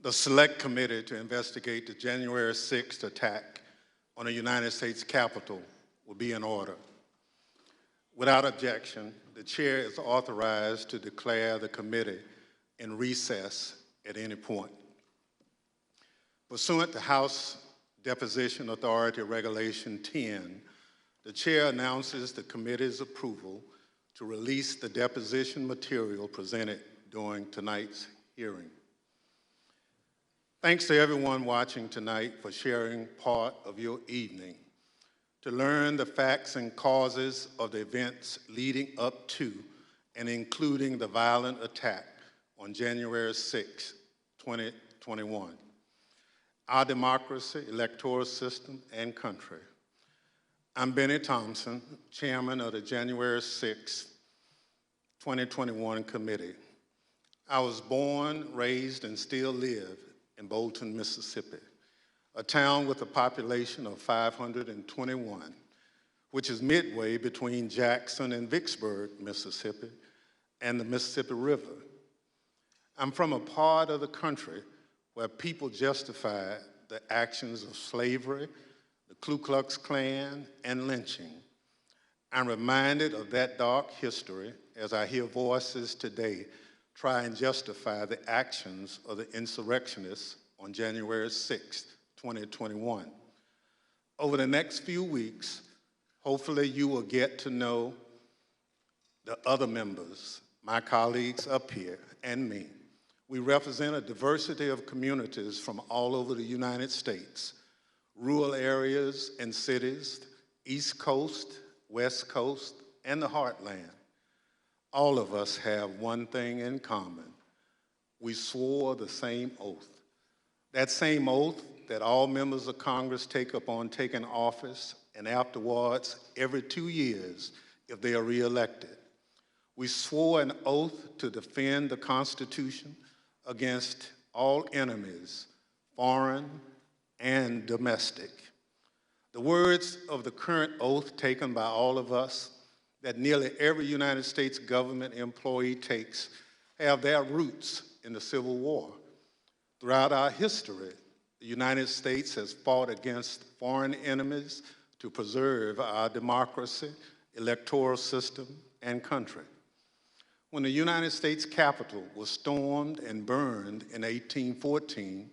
The Select Committee to investigate the January 6th attack on the United States Capitol will be in order. Without objection, the chair is authorized to declare the committee in recess at any point. Pursuant to House Deposition Authority Regulation 10, the chair announces the committee's approval to release the deposition material presented during tonight's hearing. Thanks to everyone watching tonight for sharing part of your evening to learn the facts and causes of the events leading up to and including the violent attack on January 6, 2021. Our democracy, electoral system, and country. I'm Benny Thompson, chairman of the January 6, 2021 committee. I was born, raised, and still live in Bolton, Mississippi, a town with a population of 521, which is midway between Jackson and Vicksburg, Mississippi, and the Mississippi River. I'm from a part of the country where people justify the actions of slavery, the Ku Klux Klan, and lynching. I'm reminded of that dark history as I hear voices today try and justify the actions of the insurrectionists on January 6, 2021. Over the next few weeks, hopefully you will get to know the other members, my colleagues up here, and me. We represent a diversity of communities from all over the United States, rural areas and cities, East Coast, West Coast, and the Heartland. All of us have one thing in common. We swore the same oath. That same oath that all members of Congress take upon taking office and afterwards every 2 years if they are reelected. We swore an oath to defend the Constitution against all enemies, foreign and domestic. The words of the current oath taken by all of us that nearly every United States government employee takes have their roots in the Civil War. Throughout our history, the United States has fought against foreign enemies to preserve our democracy, electoral system, and country. When the United States Capitol was stormed and burned in 1814,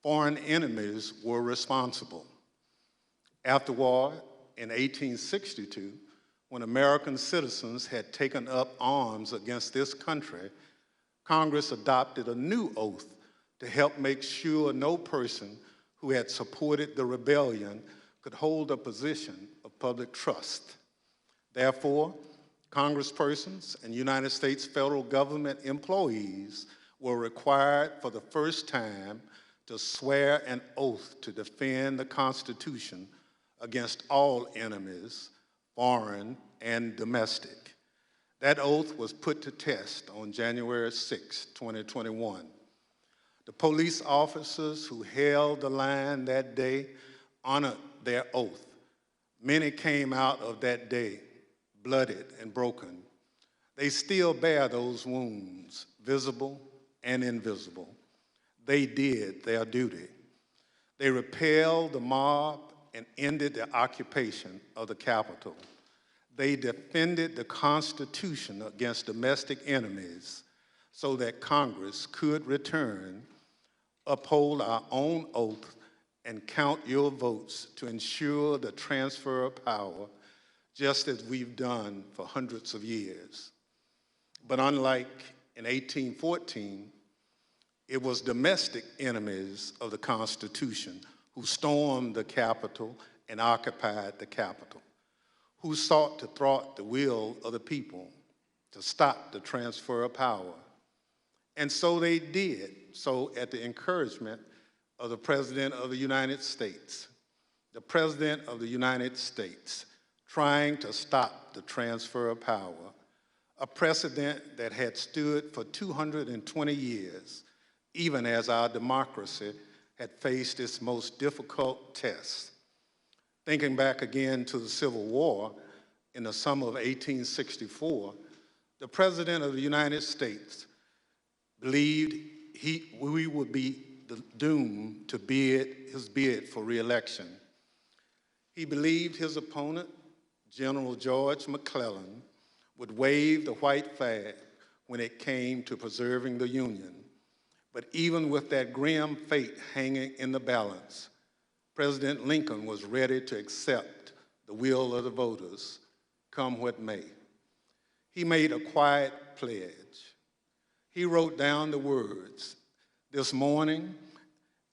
foreign enemies were responsible. Afterward, in 1862, when American citizens had taken up arms against this country, Congress adopted a new oath to help make sure no person who had supported the rebellion could hold a position of public trust. Therefore, congresspersons and United States federal government employees were required for the first time to swear an oath to defend the Constitution against all enemies, foreign and domestic. That oath was put to test on January 6, 2021. The police officers who held the line that day honored their oath. Many came out of that day bloodied and broken. They still bear those wounds, visible and invisible. They did their duty. They repelled the mob and ended the occupation of the Capitol. They defended the Constitution against domestic enemies so that Congress could return, uphold our own oath, and count your votes to ensure the transfer of power, just as we've done for hundreds of years. But unlike in 1814, it was domestic enemies of the Constitution who stormed the Capitol and occupied the Capitol, who sought to thwart the will of the people to stop the transfer of power. And so they did, so at the encouragement of the President of the United States. The President of the United States trying to stop the transfer of power, a precedent that had stood for 220 years, even as our democracy had faced its most difficult tests. Thinking back again to the Civil War in the summer of 1864, the President of the United States believed we would be doomed to his bid for re-election. He believed his opponent, General George McClellan, would wave the white flag when it came to preserving the Union. But even with that grim fate hanging in the balance, President Lincoln was ready to accept the will of the voters, come what may. He made a quiet pledge. He wrote down the words, "This morning,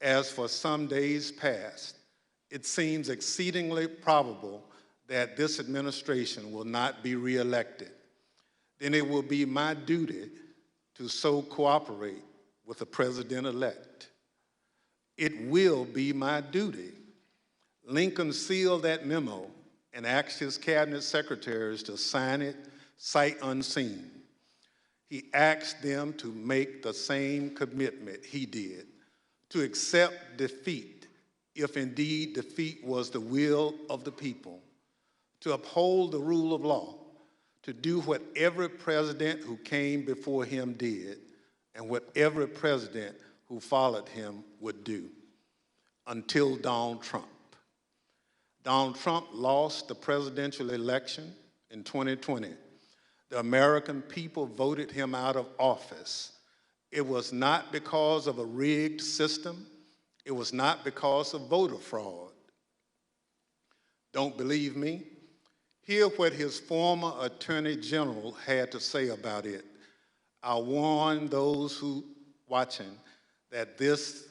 as for some days past, it seems exceedingly probable that this administration will not be reelected. Then it will be my duty to so cooperate with the president-elect. It will be my duty." Lincoln sealed that memo and asked his cabinet secretaries to sign it sight unseen. He asked them to make the same commitment he did, to accept defeat if indeed defeat was the will of the people, to uphold the rule of law, to do what every president who came before him did and what every president who followed him would do, until Donald Trump. Donald Trump lost the presidential election in 2020. The American people voted him out of office. It was not because of a rigged system. It was not because of voter fraud. Don't believe me? Hear what his former Attorney General had to say about it. I warn those who watching that this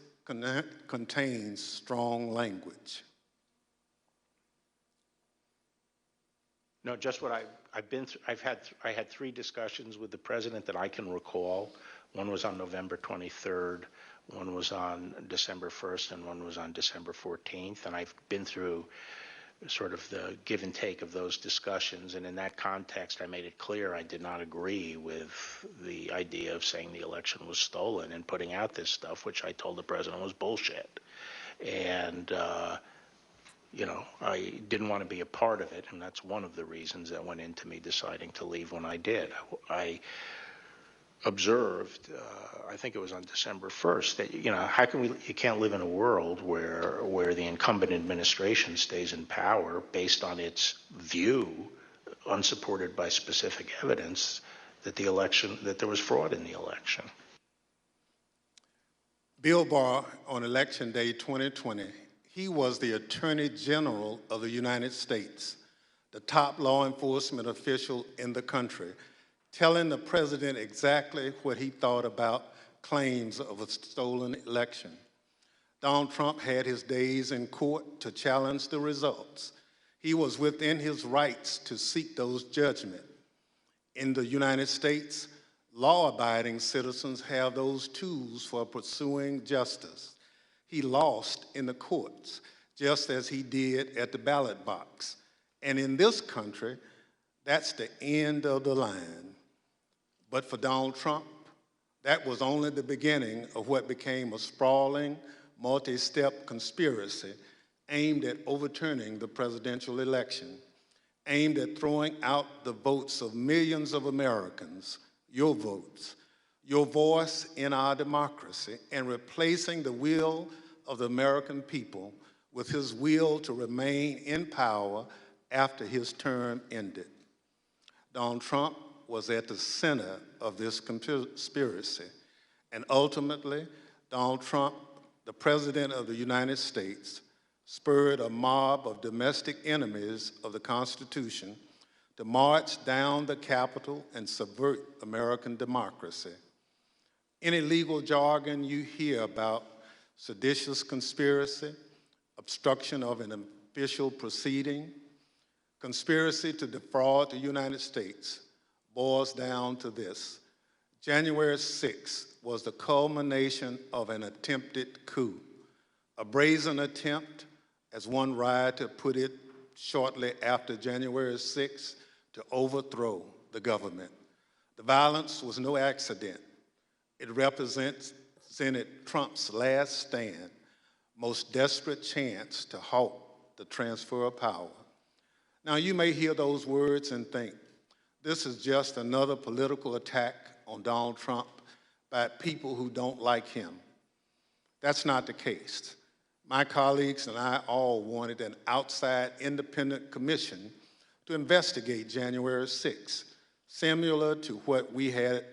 contains strong language. No, just what I've been through. I had 3 discussions with the president that I can recall. One was on November 23rd, one was on December 1st, and one was on December 14th. And I've been through sort of the give and take of those discussions. And in that context, I made it clear I did not agree with the idea of saying the election was stolen and putting out this stuff, which I told the president was bullshit. And, I didn't want to be a part of it, and that's one of the reasons that went into me deciding to leave when I did. I observed, I think it was on December 1st, that, how can you can't live in a world where the incumbent administration stays in power based on its view, unsupported by specific evidence, that there was fraud in the election. Bill Barr, on Election Day 2020, he was the Attorney General of the United States, the top law enforcement official in the country, telling the president exactly what he thought about claims of a stolen election. Donald Trump had his days in court to challenge the results. He was within his rights to seek those judgments. In the United States, law-abiding citizens have those tools for pursuing justice. He lost in the courts, just as he did at the ballot box. And in this country, that's the end of the line. But for Donald Trump, that was only the beginning of what became a sprawling, multi-step conspiracy aimed at overturning the presidential election, aimed at throwing out the votes of millions of Americans, your votes, your voice in our democracy, and replacing the will of the American people with his will to remain in power after his term ended. Donald Trump was at the center of this conspiracy, and ultimately, Donald Trump, the President of the United States, spurred a mob of domestic enemies of the Constitution to march down the Capitol and subvert American democracy. Any legal jargon you hear about seditious conspiracy, obstruction of an official proceeding, conspiracy to defraud the United States boils down to this. January 6th was the culmination of an attempted coup, a brazen attempt, as one writer put it shortly after January 6th, to overthrow the The violence was no accident. It represented Trump's last stand, most desperate chance to halt the transfer of power. Now, you may hear those words and think, this is just another political attack on Donald Trump by people who don't like him. That's not the case. My colleagues and I all wanted an outside independent commission to investigate January 6th, similar to what we had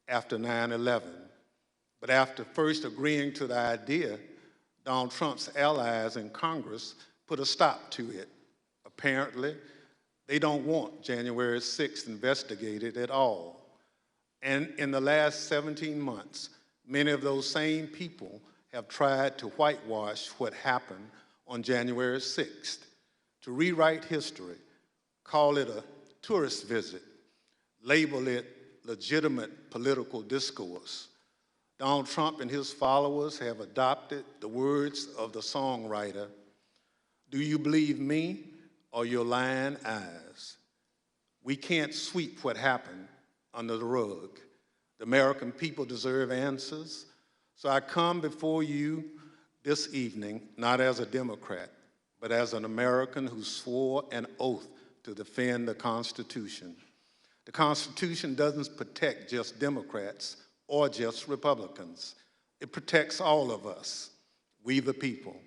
after 9/11. But after first agreeing to the idea, Donald Trump's allies in Congress put a stop to it. Apparently, they don't want January 6th investigated at all. And in the last 17 months, many of those same people have tried to whitewash what happened on January 6th, to rewrite history, call it a tourist visit, label it legitimate political discourse. Donald Trump and his followers have adopted the words of the songwriter, "Do you believe me or your lying eyes?" We can't sweep what happened under the rug. The American people deserve answers. So I come before you this evening, not as a Democrat, but as an American who swore an oath to defend the Constitution. The Constitution doesn't protect just Democrats or just Republicans. It protects all of us, we the people.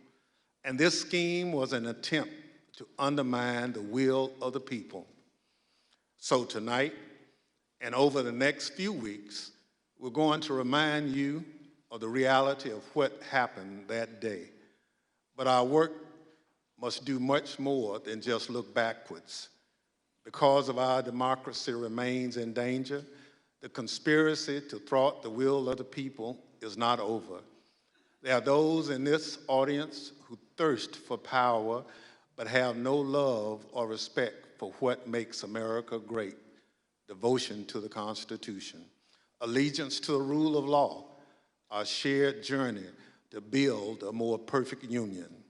And this scheme was an attempt to undermine the will of the people. So tonight, and over the next few weeks, we're going to remind you of the reality of what happened that day. But our work must do much more than just look backwards. Because of our democracy remains in danger, the conspiracy to thwart the will of the people is not over. There are those in this audience who thirst for power but have no love or respect for what makes America great: devotion to the Constitution, allegiance to the rule of law, our shared journey to build a more perfect union.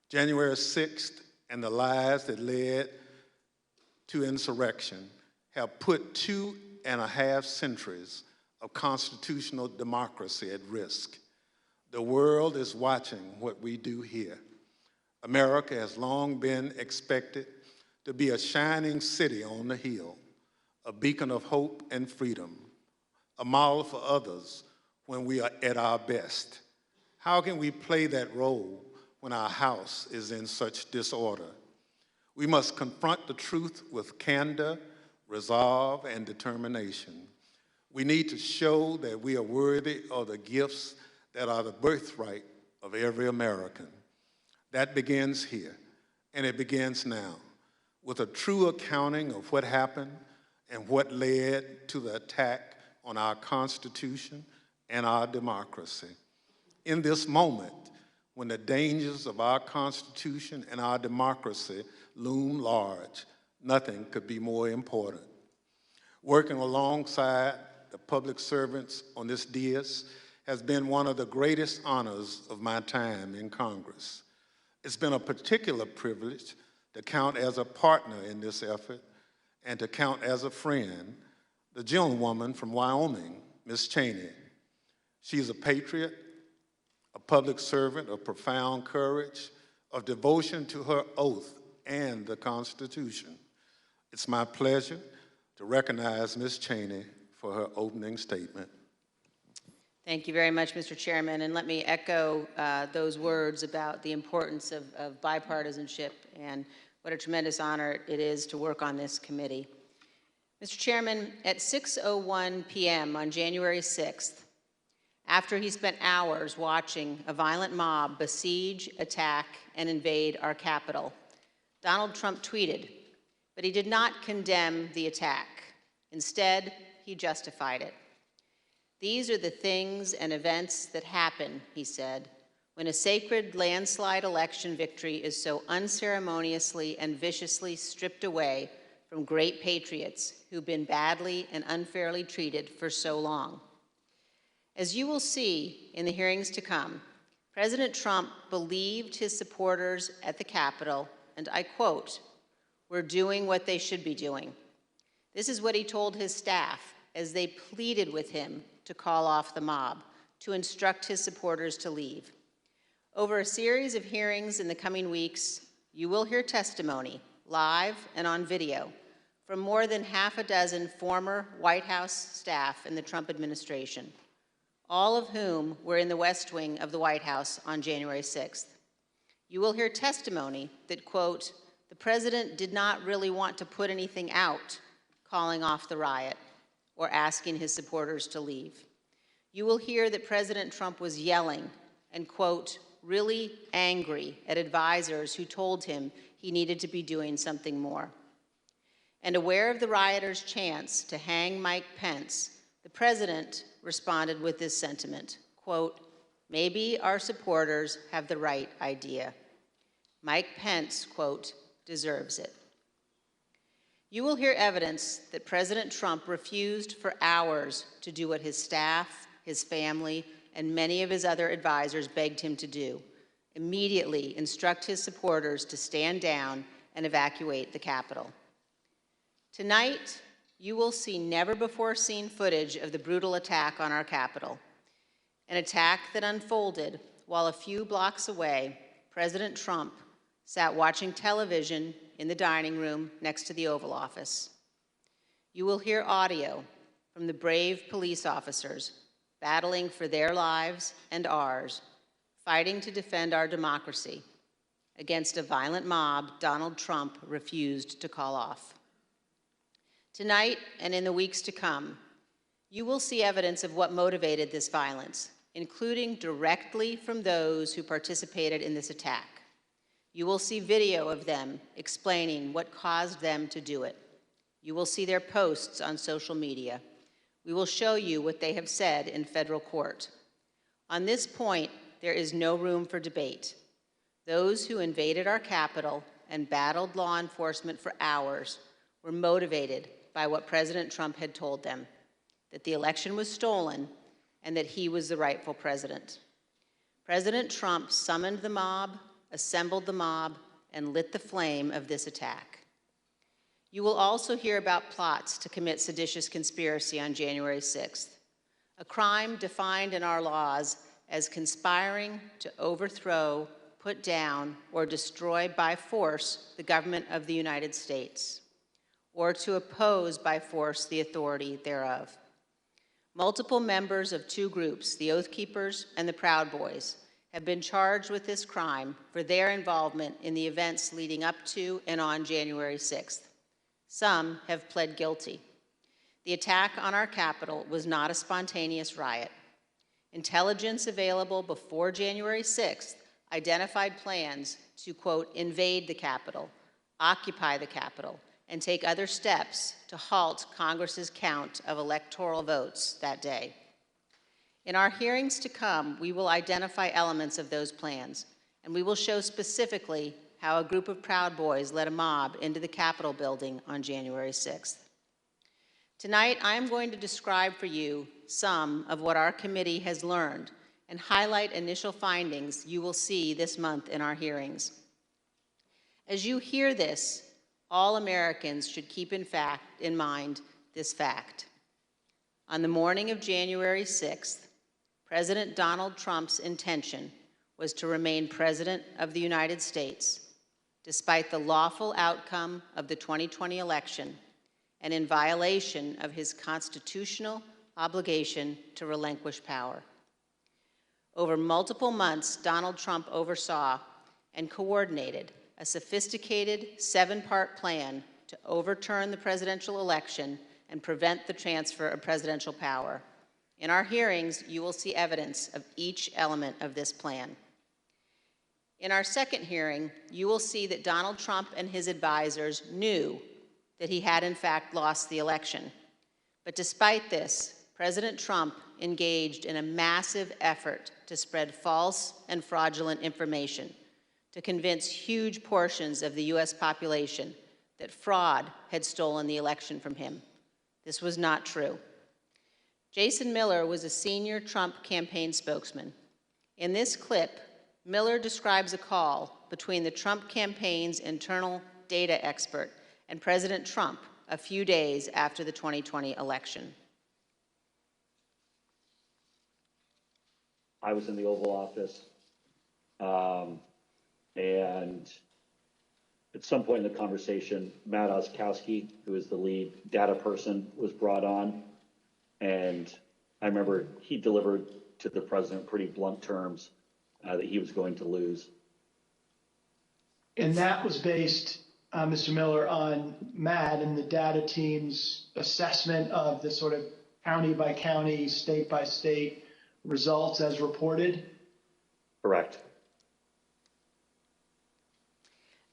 January 6th and the lies that led to insurrection have put 2.5 centuries of constitutional democracy at risk. The world is watching what we do here. America has long been expected to be a shining city on the hill, a beacon of hope and freedom, a model for others when we are at our best. How can we play that role when our house is in such disorder? We must confront the truth with candor, resolve, and determination. We need to show that we are worthy of the gifts that are the birthright of every American. That begins here, and it begins now, with a true accounting of what happened and what led to the attack on our Constitution and our democracy. In this moment, when the dangers of our Constitution and our democracy loom large, nothing could be more important. Working alongside the public servants on this dais has been one of the greatest honors of my time in Congress. It's been a particular privilege to count as a partner in this effort and to count as a friend the gentlewoman from Wyoming, Ms. Cheney. She's a patriot, a public servant of profound courage, of devotion to her oath and the Constitution. It's my pleasure to recognize Ms. Cheney for her opening statement. Thank you very much, Mr. Chairman, and let me echo those words about the importance of bipartisanship and what a tremendous honor it is to work on this committee. Mr. Chairman, at 6:01 p.m. on January 6th, after he spent hours watching a violent mob besiege, attack, and invade our Capitol, Donald Trump tweeted, but he did not condemn the attack. Instead, he justified it. "These are the things and events that happen," he said, "when a sacred landslide election victory is so unceremoniously and viciously stripped away from great patriots who've been badly and unfairly treated for so long." As you will see in the hearings to come, President Trump believed his supporters at the Capitol, and I quote, "We're doing what they should be doing." This is what he told his staff as they pleaded with him to call off the mob, to instruct his supporters to leave. Over a series of hearings in the coming weeks, you will hear testimony, live and on video, from more than half a dozen former White House staff in the Trump administration. all of whom were in the West Wing of the White House on January 6th. You will hear testimony that, quote, the president did not really want to put anything out, calling off the riot or asking his supporters to leave. You will hear that President Trump was yelling and, quote, really angry at advisors who told him he needed to be doing something more. And aware of the rioters' chance to hang Mike Pence, the president responded with this sentiment, quote, maybe our supporters have the right idea. Mike Pence, quote, deserves it. You will hear evidence that President Trump refused for hours to do what his staff, his family, and many of his other advisors begged him to do, immediately instruct his supporters to stand down and evacuate the Capitol. Tonight, you will see never-before-seen footage of the brutal attack on our Capitol, an attack that unfolded while a few blocks away, President Trump sat watching television in the dining room next to the Oval Office. You will hear audio from the brave police officers battling for their lives and ours, fighting to defend our democracy against a violent mob Donald Trump refused to call off. Tonight and in the weeks to come, you will see evidence of what motivated this violence, including directly from those who participated in this attack. You will see video of them explaining what caused them to do it. You will see their posts on social media. We will show you what they have said in federal court. On this point, there is no room for debate. Those who invaded our Capitol and battled law enforcement for hours were motivated by what President Trump had told them, that the election was stolen and that he was the rightful president. President Trump summoned the mob, assembled the mob, and lit the flame of this attack. You will also hear about plots to commit seditious conspiracy on January 6th, a crime defined in our laws as conspiring to overthrow, put down, or destroy by force the government of the United States, or to oppose by force the authority thereof. Multiple members of two groups, the Oath Keepers and the Proud Boys, have been charged with this crime for their involvement in the events leading up to and on January 6th. Some have pled guilty. The attack on our Capitol was not a spontaneous riot. Intelligence available before January 6th identified plans to, quote, invade the Capitol, occupy the Capitol, and take other steps to halt Congress's count of electoral votes that day. In our hearings to come, we will identify elements of those plans, and we will show specifically how a group of Proud Boys led a mob into the Capitol building on January 6th. Tonight, I am going to describe for you some of what our committee has learned and highlight initial findings you will see this month in our hearings. As you hear this, all Americans should keep in mind this fact. On the morning of January 6th, President Donald Trump's intention was to remain President of the United States, despite the lawful outcome of the 2020 election and in violation of his constitutional obligation to relinquish power. Over multiple months, Donald Trump oversaw and coordinated a sophisticated 7-part plan to overturn the presidential election and prevent the transfer of presidential power. In our hearings, you will see evidence of each element of this plan. In our second hearing, you will see that Donald Trump and his advisors knew that he had in fact lost the election. But despite this, President Trump engaged in a massive effort to spread false and fraudulent information to convince huge portions of the US population that fraud had stolen the election from him. This was not true. Jason Miller was a senior Trump campaign spokesman. In this clip, Miller describes a call between the Trump campaign's internal data expert and President Trump a few days after the 2020 election. I was in the Oval Office, and at some point in the conversation, Matt Oskowski, who is the lead data person, was brought on, and I remember he delivered to the president pretty blunt terms that he was going to lose. And that was based, Mr. Miller, on Matt and the data team's assessment of the sort of county by county, state by state results as reported? Correct.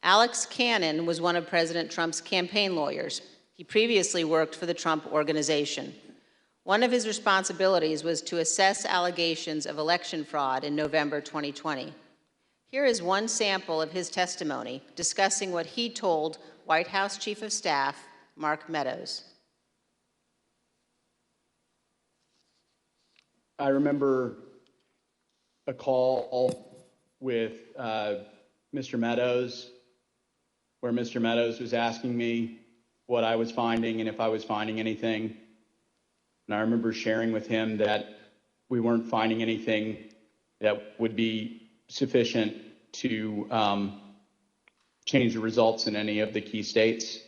Alex Cannon was one of President Trump's campaign lawyers. He previously worked for the Trump Organization. One of his responsibilities was to assess allegations of election fraud in November 2020. Here is one sample of his testimony discussing what he told White House Chief of Staff Mark Meadows. I remember a call with Mr. Meadows, where Mr. Meadows was asking me what I was finding and if I was finding anything. And I remember sharing with him that we weren't finding anything that would be sufficient to change the results in any of the key states.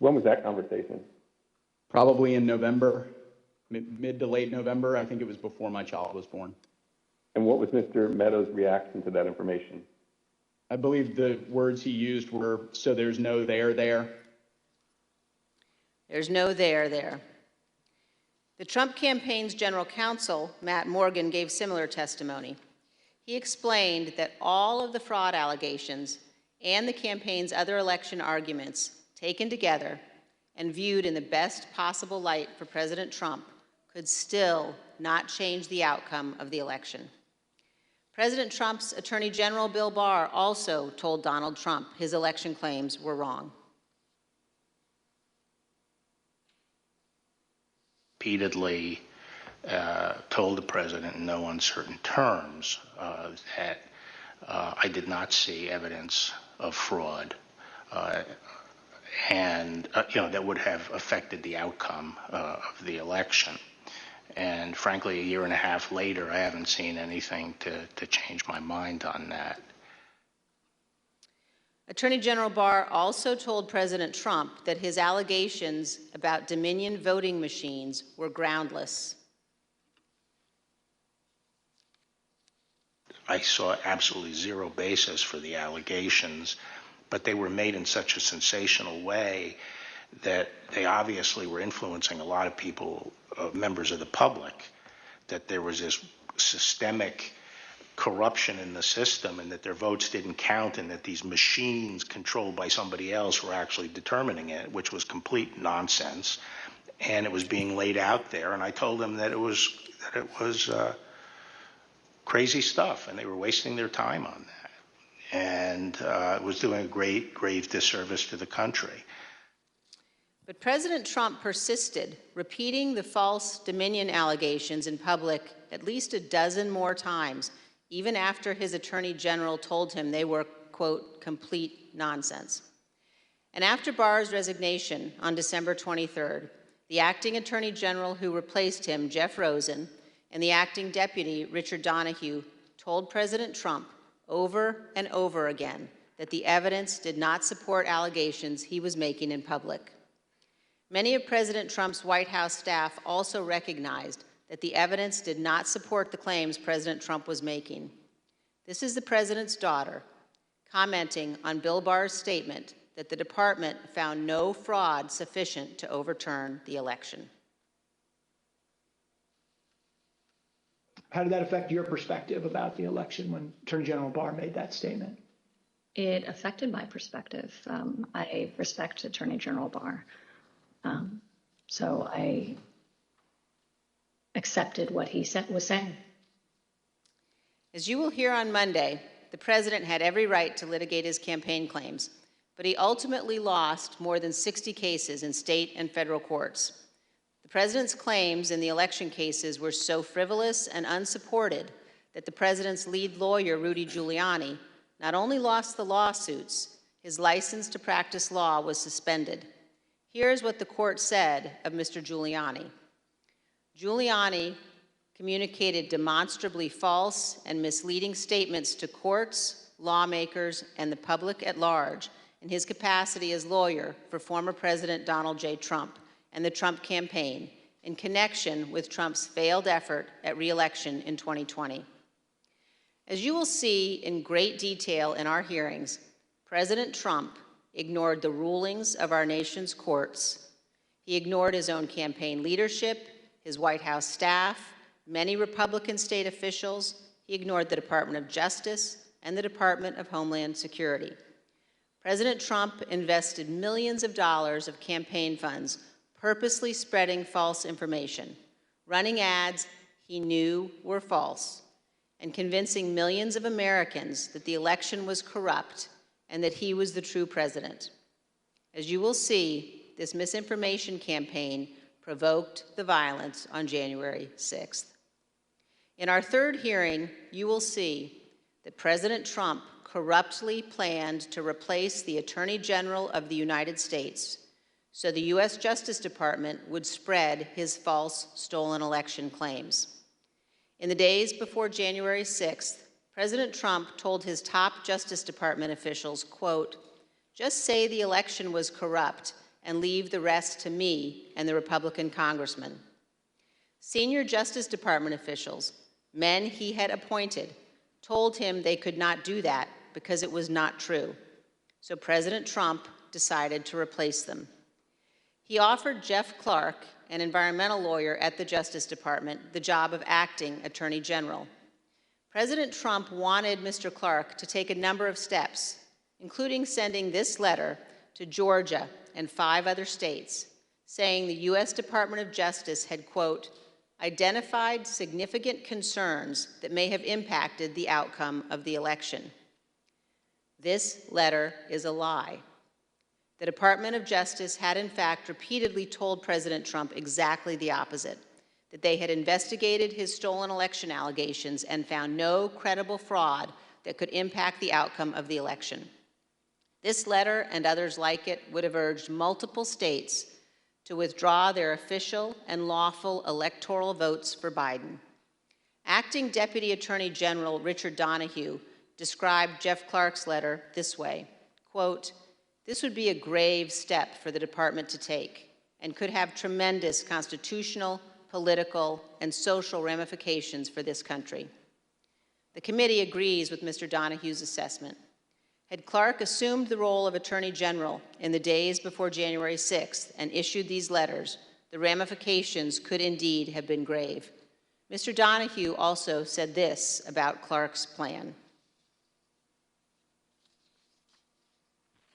When was that conversation? Probably in November, mid to late November. I think it was before my child was born. And what was Mr. Meadows' reaction to that information? I believe the words he used were, "So there's no there there." There's no there there. The Trump campaign's general counsel, Matt Morgan, gave similar testimony. He explained that all of the fraud allegations and the campaign's other election arguments taken together and viewed in the best possible light for President Trump could still not change the outcome of the election. President Trump's Attorney General Bill Barr also told Donald Trump his election claims were wrong. Repeatedly told the president in no uncertain terms that I did not see evidence of fraud and that would have affected the outcome of the election. And frankly, a year and a half later, I haven't seen anything to change my mind on that. Attorney General Barr also told President Trump that his allegations about Dominion voting machines were groundless. I saw absolutely zero basis for the allegations, but they were made in such a sensational way that they obviously were influencing a lot of people, members of the public, that there was this systemic corruption in the system and that their votes didn't count and that these machines controlled by somebody else were actually determining it, which was complete nonsense. And it was being laid out there. And I told them that it was crazy stuff and they were wasting their time on that. And it was doing a grave disservice to the country. But President Trump persisted, repeating the false Dominion allegations in public at least a dozen more times, even after his Attorney General told him they were, quote, complete nonsense. And after Barr's resignation on December 23rd, the acting Attorney General who replaced him, Jeff Rosen, and the acting deputy, Richard Donahue, told President Trump over and over again that the evidence did not support allegations he was making in public. Many of President Trump's White House staff also recognized that the evidence did not support the claims President Trump was making. This is the president's daughter commenting on Bill Barr's statement that the department found no fraud sufficient to overturn the election. How did that affect your perspective about the election when Attorney General Barr made that statement? It affected my perspective. I respect Attorney General Barr. So I accepted what he was saying. As you will hear on Monday, the president had every right to litigate his campaign claims, but he ultimately lost more than 60 cases in state and federal courts. The president's claims in the election cases were so frivolous and unsupported that the president's lead lawyer, Rudy Giuliani, not only lost the lawsuits, his license to practice law was suspended. Here's what the court said of Mr. Giuliani. Giuliani communicated demonstrably false and misleading statements to courts, lawmakers, and the public at large in his capacity as lawyer for former President Donald J. Trump and the Trump campaign in connection with Trump's failed effort at re-election in 2020. As you will see in great detail in our hearings, President Trump ignored the rulings of our nation's courts. He ignored his own campaign leadership, his White House staff, many Republican state officials. He ignored the Department of Justice and the Department of Homeland Security. President Trump invested millions of dollars of campaign funds purposely spreading false information, running ads he knew were false, and convincing millions of Americans that the election was corrupt and that he was the true president. As you will see, this misinformation campaign provoked the violence on January 6th. In our third hearing, you will see that President Trump corruptly planned to replace the Attorney General of the United States so the U.S. Justice Department would spread his false stolen election claims. In the days before January 6th, President Trump told his top Justice Department officials, quote, "Just say the election was corrupt and leave the rest to me and the Republican congressman." Senior Justice Department officials, men he had appointed, told him they could not do that because it was not true. So President Trump decided to replace them. He offered Jeff Clark, an environmental lawyer at the Justice Department, the job of acting Attorney General. President Trump wanted Mr. Clark to take a number of steps, including sending this letter to Georgia and 5 other states, saying the U.S. Department of Justice had, quote, identified significant concerns that may have impacted the outcome of the election. This letter is a lie. The Department of Justice had, in fact, repeatedly told President Trump exactly the opposite, that they had investigated his stolen election allegations and found no credible fraud that could impact the outcome of the election. This letter and others like it would have urged multiple states to withdraw their official and lawful electoral votes for Biden. Acting Deputy Attorney General Richard Donahue described Jeff Clark's letter this way, quote, "This would be a grave step for the department to take and could have tremendous constitutional, political, and social ramifications for this country." The committee agrees with Mr. Donahue's assessment. Had Clark assumed the role of Attorney General in the days before January 6th and issued these letters, the ramifications could indeed have been grave. Mr. Donahue also said this about Clark's plan.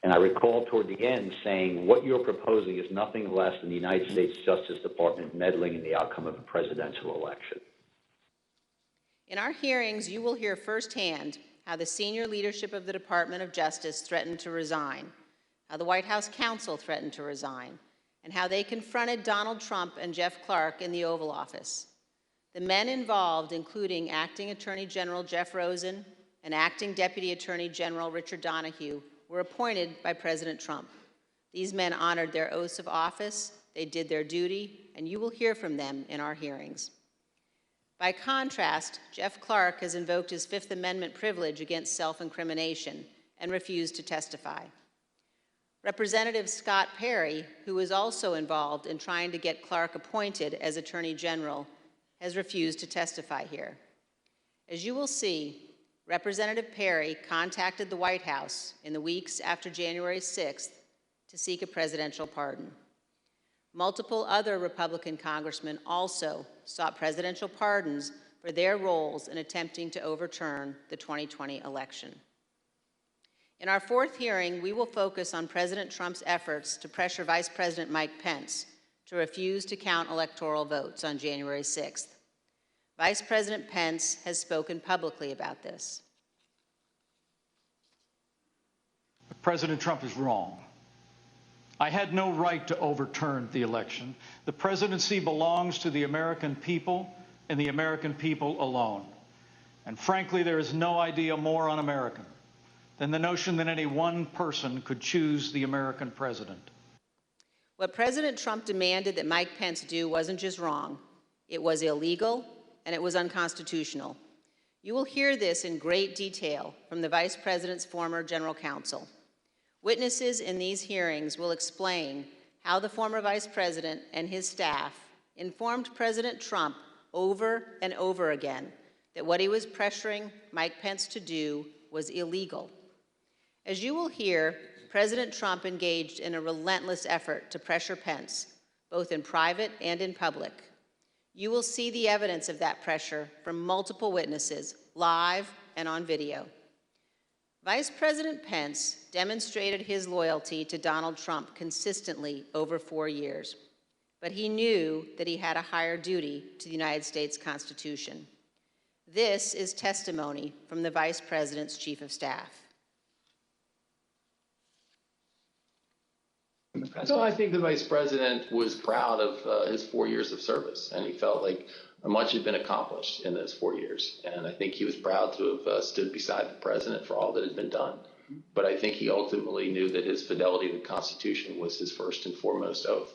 And I recall toward the end saying, what you're proposing is nothing less than the United States Justice Department meddling in the outcome of a presidential election. In our hearings, you will hear firsthand how the senior leadership of the Department of Justice threatened to resign, how the White House counsel threatened to resign, and how they confronted Donald Trump and Jeff Clark in the Oval Office. The men involved, including Acting Attorney General Jeff Rosen and Acting Deputy Attorney General Richard Donahue, were appointed by President Trump. These men honored their oaths of office, they did their duty, and you will hear from them in our hearings. By contrast, Jeff Clark has invoked his Fifth Amendment privilege against self-incrimination and refused to testify. Representative Scott Perry, who was also involved in trying to get Clark appointed as Attorney General, has refused to testify here. As you will see, Representative Perry contacted the White House in the weeks after January 6th to seek a presidential pardon. Multiple other Republican congressmen also sought presidential pardons for their roles in attempting to overturn the 2020 election. In our fourth hearing, we will focus on President Trump's efforts to pressure Vice President Mike Pence to refuse to count electoral votes on January 6th. Vice President Pence has spoken publicly about this. President Trump is wrong. I had no right to overturn the election. The presidency belongs to the American people and the American people alone. And frankly, there is no idea more un-American than the notion that any one person could choose the American president. What President Trump demanded that Mike Pence do wasn't just wrong, it was illegal and it was unconstitutional. You will hear this in great detail from the Vice President's former general counsel. Witnesses in these hearings will explain how the former Vice President and his staff informed President Trump over and over again that what he was pressuring Mike Pence to do was illegal. As you will hear, President Trump engaged in a relentless effort to pressure Pence, both in private and in public. You will see the evidence of that pressure from multiple witnesses, live and on video. Vice President Pence demonstrated his loyalty to Donald Trump consistently over 4 years, but he knew that he had a higher duty to the United States Constitution. This is testimony from the Vice President's Chief of Staff. So I think the Vice President was proud of his 4 years of service, and he felt like much had been accomplished in those 4 years. And I think he was proud to have stood beside the President for all that had been done. But I think he ultimately knew that his fidelity to the Constitution was his first and foremost oath.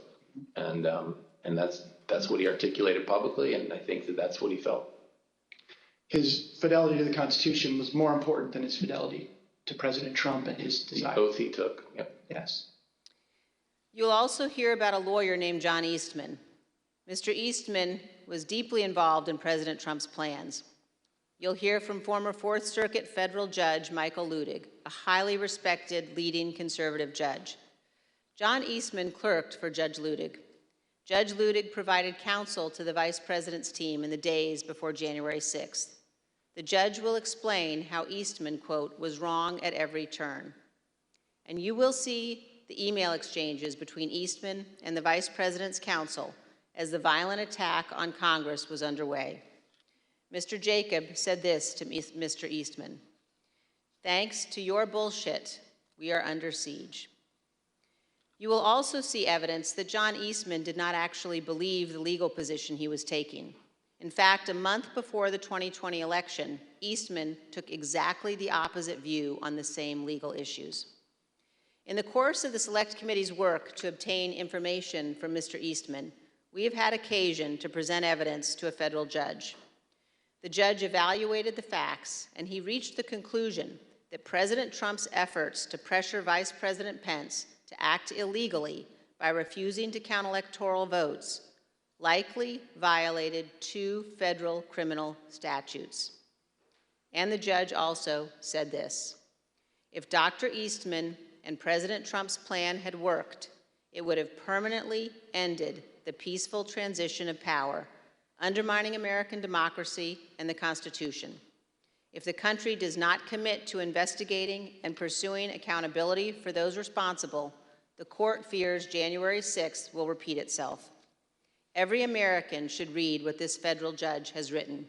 And that's what he articulated publicly, and I think that that's what he felt. His fidelity to the Constitution was more important than his fidelity to President Trump and his desire. The oath he took. Yep. Yes. You'll also hear about a lawyer named John Eastman. Mr. Eastman was deeply involved in President Trump's plans. You'll hear from former Fourth Circuit federal judge Michael Ludig, a highly respected leading conservative judge. John Eastman clerked for Judge Ludig. Judge Ludig provided counsel to the Vice President's team in the days before January 6th. The judge will explain how Eastman, quote, was wrong at every turn. And you will see the email exchanges between Eastman and the Vice President's counsel as the violent attack on Congress was underway. Mr. Jacob said this to Mr. Eastman: "Thanks to your bullshit, we are under siege." You will also see evidence that John Eastman did not actually believe the legal position he was taking. In fact, a month before the 2020 election, Eastman took exactly the opposite view on the same legal issues. In the course of the Select Committee's work to obtain information from Mr. Eastman, we have had occasion to present evidence to a federal judge. The judge evaluated the facts, and he reached the conclusion that President Trump's efforts to pressure Vice President Pence to act illegally by refusing to count electoral votes likely violated 2 federal criminal statutes. And the judge also said this: if Dr. Eastman and President Trump's plan had worked, it would have permanently ended the peaceful transition of power, undermining American democracy and the Constitution. If the country does not commit to investigating and pursuing accountability for those responsible, the court fears January 6th will repeat itself. Every American should read what this federal judge has written.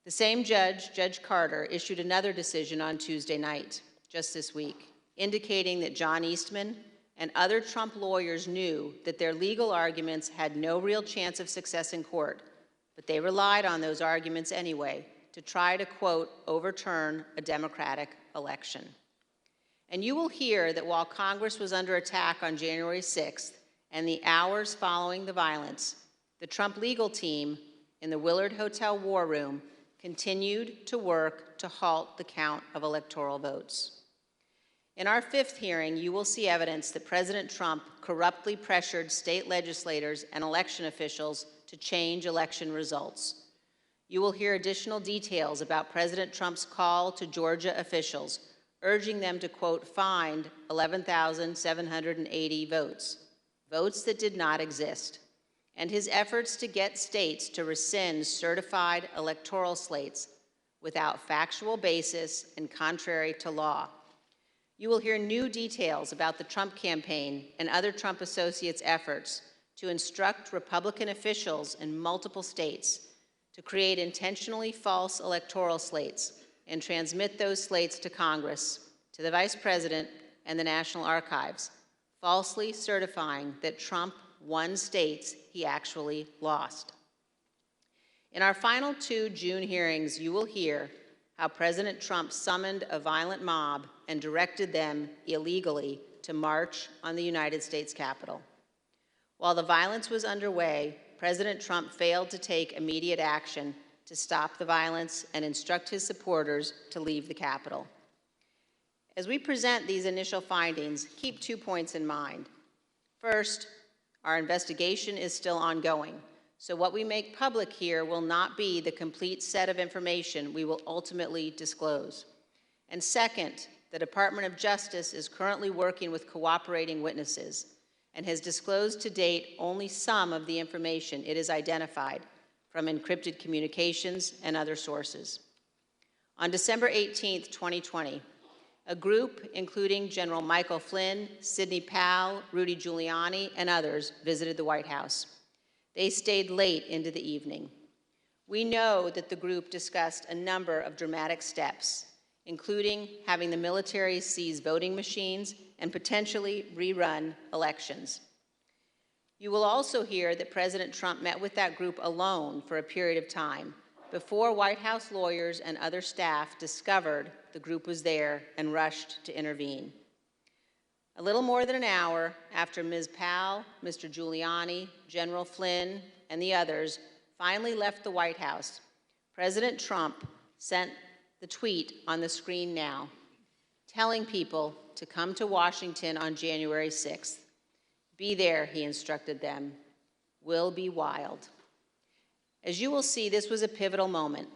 The same judge, Judge Carter, issued another decision on Tuesday night, just this week, indicating that John Eastman and other Trump lawyers knew that their legal arguments had no real chance of success in court, but they relied on those arguments anyway to try to, quote, overturn a Democratic election. And you will hear that while Congress was under attack on January 6th and the hours following the violence, the Trump legal team in the Willard Hotel War Room continued to work to halt the count of electoral votes. In our 5th hearing, you will see evidence that President Trump corruptly pressured state legislators and election officials to change election results. You will hear additional details about President Trump's call to Georgia officials, urging them to, quote, find 11,780 votes, votes that did not exist, and his efforts to get states to rescind certified electoral slates without factual basis and contrary to law. You will hear new details about the Trump campaign and other Trump associates' efforts to instruct Republican officials in multiple states to create intentionally false electoral slates and transmit those slates to Congress, to the Vice President, and the National Archives, falsely certifying that Trump won states he actually lost. In our final 2 June hearings, you will hear how President Trump summoned a violent mob and directed them illegally to march on the United States Capitol. While the violence was underway, President Trump failed to take immediate action to stop the violence and instruct his supporters to leave the Capitol. As we present these initial findings, keep 2 points in mind. First, Our investigation is still ongoing, so what we make public here will not be the complete set of information we will ultimately disclose. And second, the Department of Justice is currently working with cooperating witnesses and has disclosed to date only some of the information it has identified from encrypted communications and other sources. On December 18, 2020, a group including General Michael Flynn, Sidney Powell, Rudy Giuliani, and others visited the White House. They stayed late into the evening. We know that the group discussed a number of dramatic steps, including having the military seize voting machines and potentially rerun elections. You will also hear that President Trump met with that group alone for a period of time before White House lawyers and other staff discovered the group was there and rushed to intervene. A little more than an hour after Ms. Powell, Mr. Giuliani, General Flynn, and the others finally left the White House, President Trump sent the tweet on the screen now, telling people to come to Washington on January 6th. Be there, he instructed them. Will be wild. As you will see, this was a pivotal moment.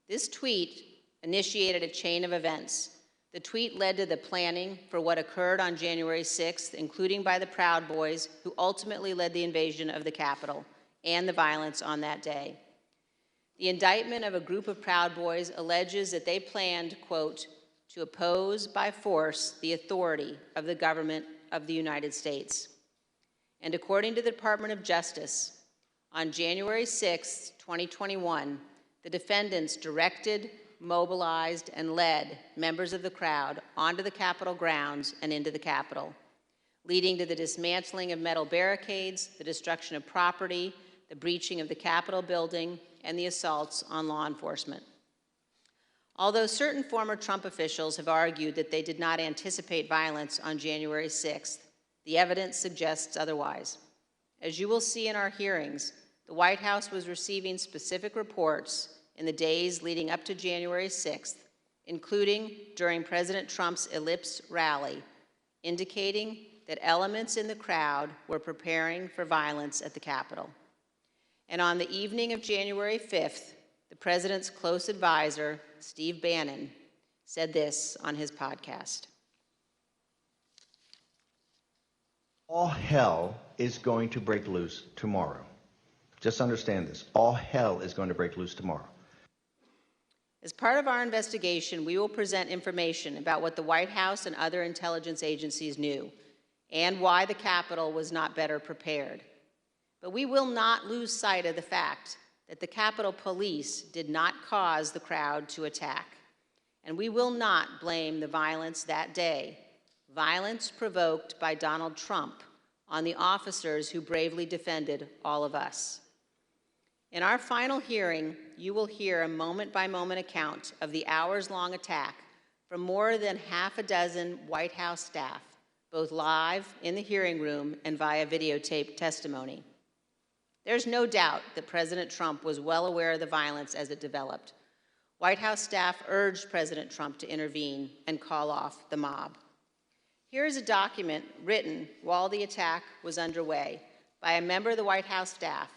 This tweet initiated a chain of events. The tweet led to the planning for what occurred on January 6th, including by the Proud Boys, who ultimately led the invasion of the Capitol and the violence on that day. The indictment of a group of Proud Boys alleges that they planned, quote, to oppose by force the authority of the government of the United States. And according to the Department of Justice, on January 6, 2021, the defendants directed, mobilized, and led members of the crowd onto the Capitol grounds and into the Capitol, leading to the dismantling of metal barricades, the destruction of property, the breaching of the Capitol building, and the assaults on law enforcement. Although certain former Trump officials have argued that they did not anticipate violence on January 6th, the evidence suggests otherwise. As you will see in our hearings, the White House was receiving specific reports in the days leading up to January 6th, including during President Trump's Ellipse rally, indicating that elements in the crowd were preparing for violence at the Capitol. And on the evening of January 5th, the president's close advisor, Steve Bannon, said this on his podcast. All hell is going to break loose tomorrow. Just understand this. All hell is going to break loose tomorrow. As part of our investigation, we will present information about what the White House and other intelligence agencies knew and why the Capitol was not better prepared. But we will not lose sight of the fact that the Capitol Police did not cause the crowd to attack. And we will not blame the violence that day, violence provoked by Donald Trump, on the officers who bravely defended all of us. In our final hearing, you will hear a moment-by-moment account of the hours-long attack from more than half a dozen White House staff, both live in the hearing room and via videotaped testimony. There's no doubt that President Trump was well aware of the violence as it developed. White House staff urged President Trump to intervene and call off the mob. Here is a document written while the attack was underway by a member of the White House staff,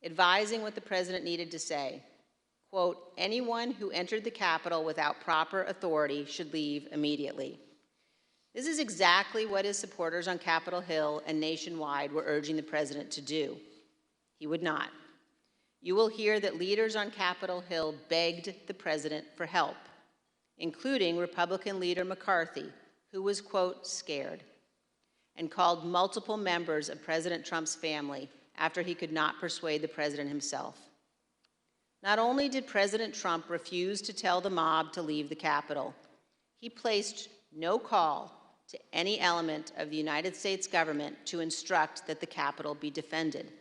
advising what the president needed to say. Quote, anyone who entered the Capitol without proper authority should leave immediately. This is exactly what his supporters on Capitol Hill and nationwide were urging the president to do. He would not. You will hear that leaders on Capitol Hill begged the president for help, including Republican leader McCarthy, who was, quote, scared, and called multiple members of President Trump's family after he could not persuade the president himself. Not only did President Trump refuse to tell the mob to leave the Capitol, he placed no call to any element of the United States government to instruct that the Capitol be defended.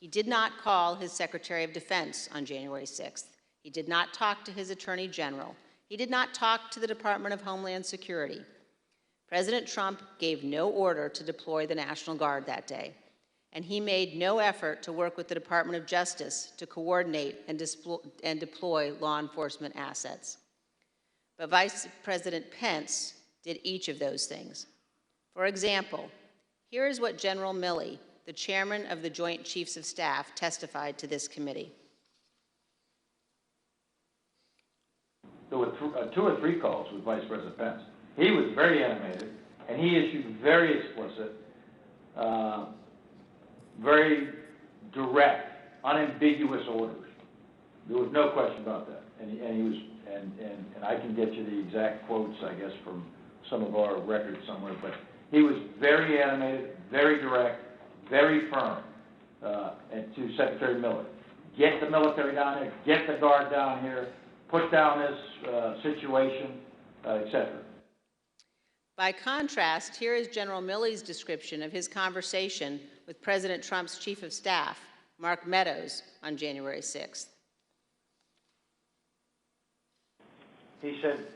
He did not call his Secretary of Defense on January 6th. He did not talk to his Attorney General. He did not talk to the Department of Homeland Security. President Trump gave no order to deploy the National Guard that day, and he made no effort to work with the Department of Justice to coordinate and deploy law enforcement assets. But Vice President Pence did each of those things. For example, here is what General Milley, the chairman of the Joint Chiefs of Staff, testified to this committee. There were 2 or 3 calls with Vice President Pence. He was very animated, and he issued very explicit, very direct, unambiguous orders. There was no question about that. And he was, and I can get you the exact quotes, I guess, from some of our records somewhere, but he was very animated, very direct, very firm, and to Secretary Miller. Get the military down here, get the Guard down here, put down this situation, etc. By contrast, here is General Milley's description of his conversation with President Trump's Chief of Staff, Mark Meadows, on January 6th. He said,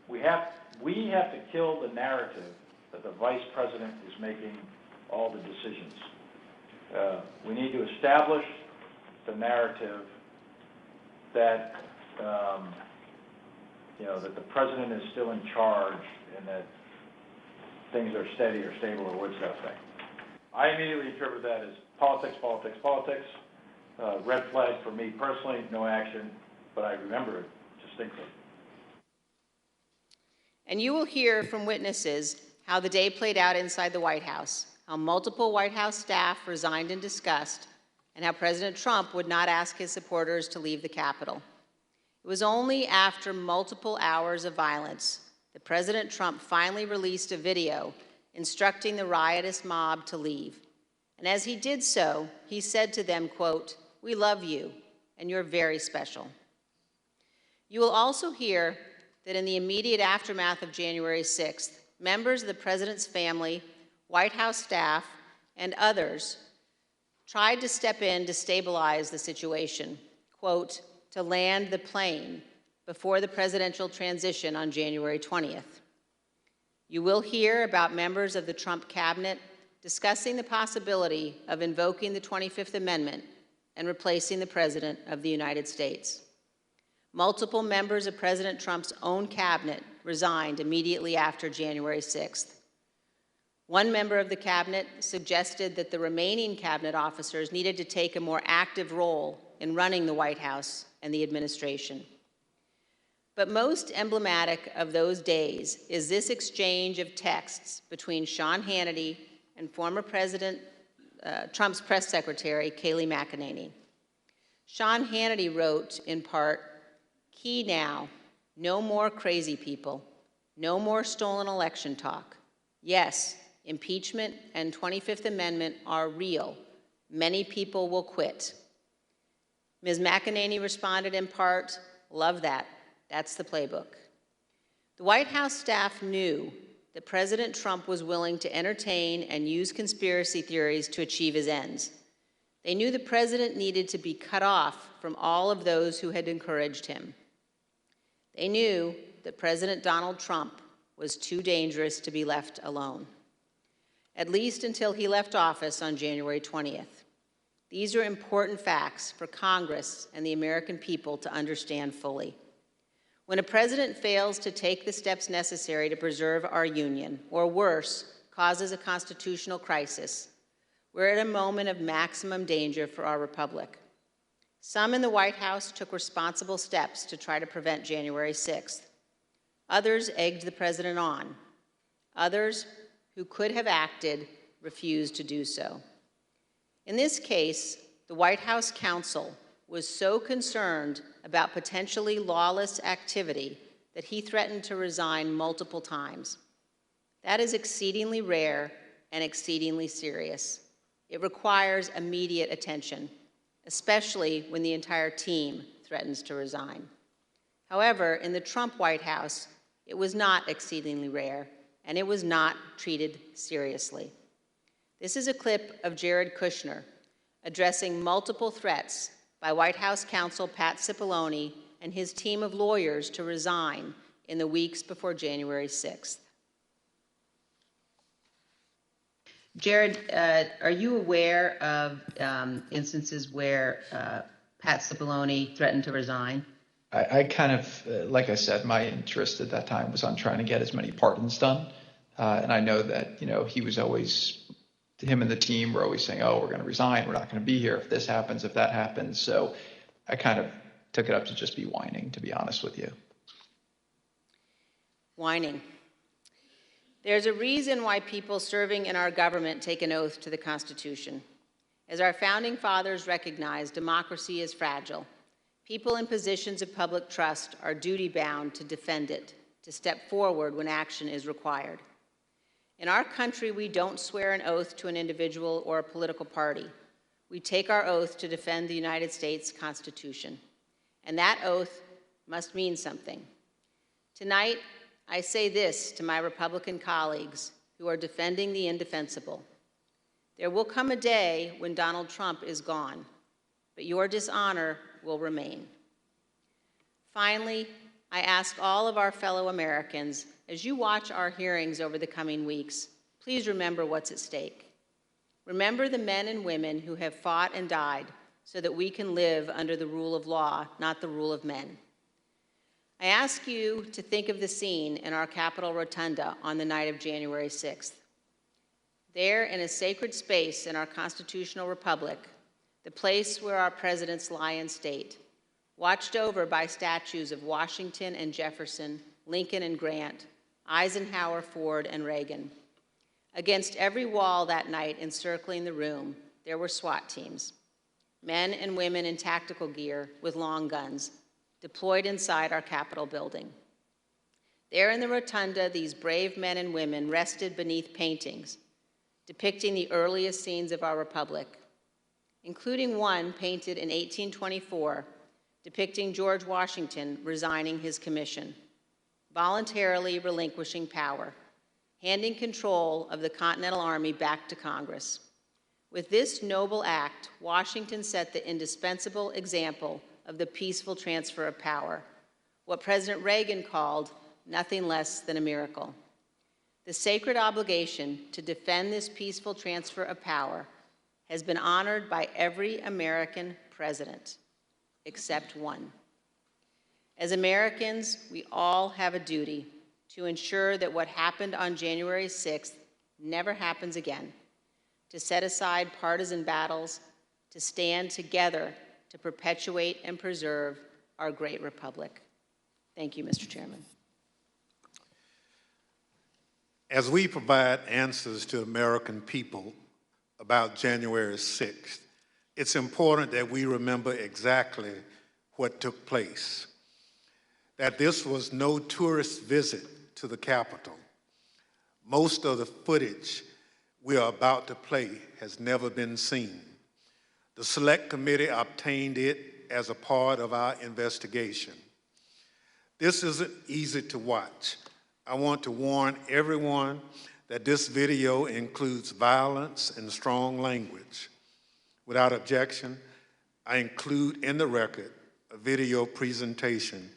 we have to kill the narrative that the Vice President is making all the decisions. We need to establish the narrative that that the President is still in charge and that things are steady or stable or what's that thing. I immediately interpret that as politics, politics, politics. Red flag for me personally, no action, but I remember it distinctly. And you will hear from witnesses how the day played out inside the White House, how multiple White House staff resigned in disgust, and how President Trump would not ask his supporters to leave the Capitol. It was only after multiple hours of violence that President Trump finally released a video instructing the riotous mob to leave. And as he did so, he said to them, quote, "We love you, and you're very special." You will also hear that in the immediate aftermath of January 6th, members of the President's family, White House staff, and others tried to step in to stabilize the situation, quote, to land the plane before the presidential transition on January 20th. You will hear about members of the Trump cabinet discussing the possibility of invoking the 25th Amendment and replacing the President of the United States. Multiple members of President Trump's own cabinet resigned immediately after January 6th. One member of the cabinet suggested that the remaining cabinet officers needed to take a more active role in running the White House and the administration. But most emblematic of those days is this exchange of texts between Sean Hannity and former President Trump's press secretary, Kayleigh McEnany. Sean Hannity wrote, in part, "Key now, no more crazy people, no more stolen election talk. Yes, impeachment and 25th Amendment are real. Many people will quit." Ms. McEnany responded in part, "Love that. That's the playbook." The White House staff knew that President Trump was willing to entertain and use conspiracy theories to achieve his ends. They knew the president needed to be cut off from all of those who had encouraged him. They knew that President Donald Trump was too dangerous to be left alone, at least until he left office on January 20th. These are important facts for Congress and the American people to understand fully. When a president fails to take the steps necessary to preserve our union, or worse, causes a constitutional crisis, we're at a moment of maximum danger for our republic. Some in the White House took responsible steps to try to prevent January 6th. Others egged the president on. Others, who could have acted, refused to do so. In this case, the White House counsel was so concerned about potentially lawless activity that he threatened to resign multiple times. That is exceedingly rare and exceedingly serious. It requires immediate attention, especially when the entire team threatens to resign. However, in the Trump White House, it was not exceedingly rare, and it was not treated seriously. This is a clip of Jared Kushner addressing multiple threats by White House counsel Pat Cipollone and his team of lawyers to resign in the weeks before January 6th. Jared, are you aware of instances where Pat Cipollone threatened to resign? I kind of, like I said, my interest at that time was on trying to get as many pardons done. And I know that, he was always him and the team were always saying, oh, we're going to resign. We're not going to be here if this happens, if that happens. So I kind of took it up to just be whining, to be honest with you. Whining. There's a reason why people serving in our government take an oath to the Constitution. As our founding fathers recognized, democracy is fragile. People in positions of public trust are duty-bound to defend it, to step forward when action is required. In our country, we don't swear an oath to an individual or a political party. We take our oath to defend the United States Constitution. And that oath must mean something. Tonight, I say this to my Republican colleagues who are defending the indefensible. There will come a day when Donald Trump is gone, but your dishonor will remain. Finally, I ask all of our fellow Americans, as you watch our hearings over the coming weeks, please remember what's at stake. Remember the men and women who have fought and died so that we can live under the rule of law, not the rule of men. I ask you to think of the scene in our Capitol Rotunda on the night of January 6th. There, in a sacred space in our constitutional republic, the place where our presidents lie in state, watched over by statues of Washington and Jefferson, Lincoln and Grant, Eisenhower, Ford, and Reagan. Against every wall that night encircling the room, there were SWAT teams, men and women in tactical gear with long guns, deployed inside our Capitol building. There in the rotunda, these brave men and women rested beneath paintings depicting the earliest scenes of our republic, including one painted in 1824 depicting George Washington resigning his commission, voluntarily relinquishing power, handing control of the Continental Army back to Congress. With this noble act, Washington set the indispensable example of the peaceful transfer of power, what President Reagan called nothing less than a miracle. The sacred obligation to defend this peaceful transfer of power has been honored by every American president, except one. As Americans, we all have a duty to ensure that what happened on January 6th never happens again, to set aside partisan battles, to stand together to perpetuate and preserve our great republic. Thank you, Mr. Chairman. As we provide answers to American people about January 6th, it's important that we remember exactly what took place. That this was no tourist visit to the Capitol. Most of the footage we are about to play has never been seen. The Select Committee obtained it as a part of our investigation. This isn't easy to watch. I want to warn everyone that this video includes violence and strong language. Without objection, I include in the record a video presentation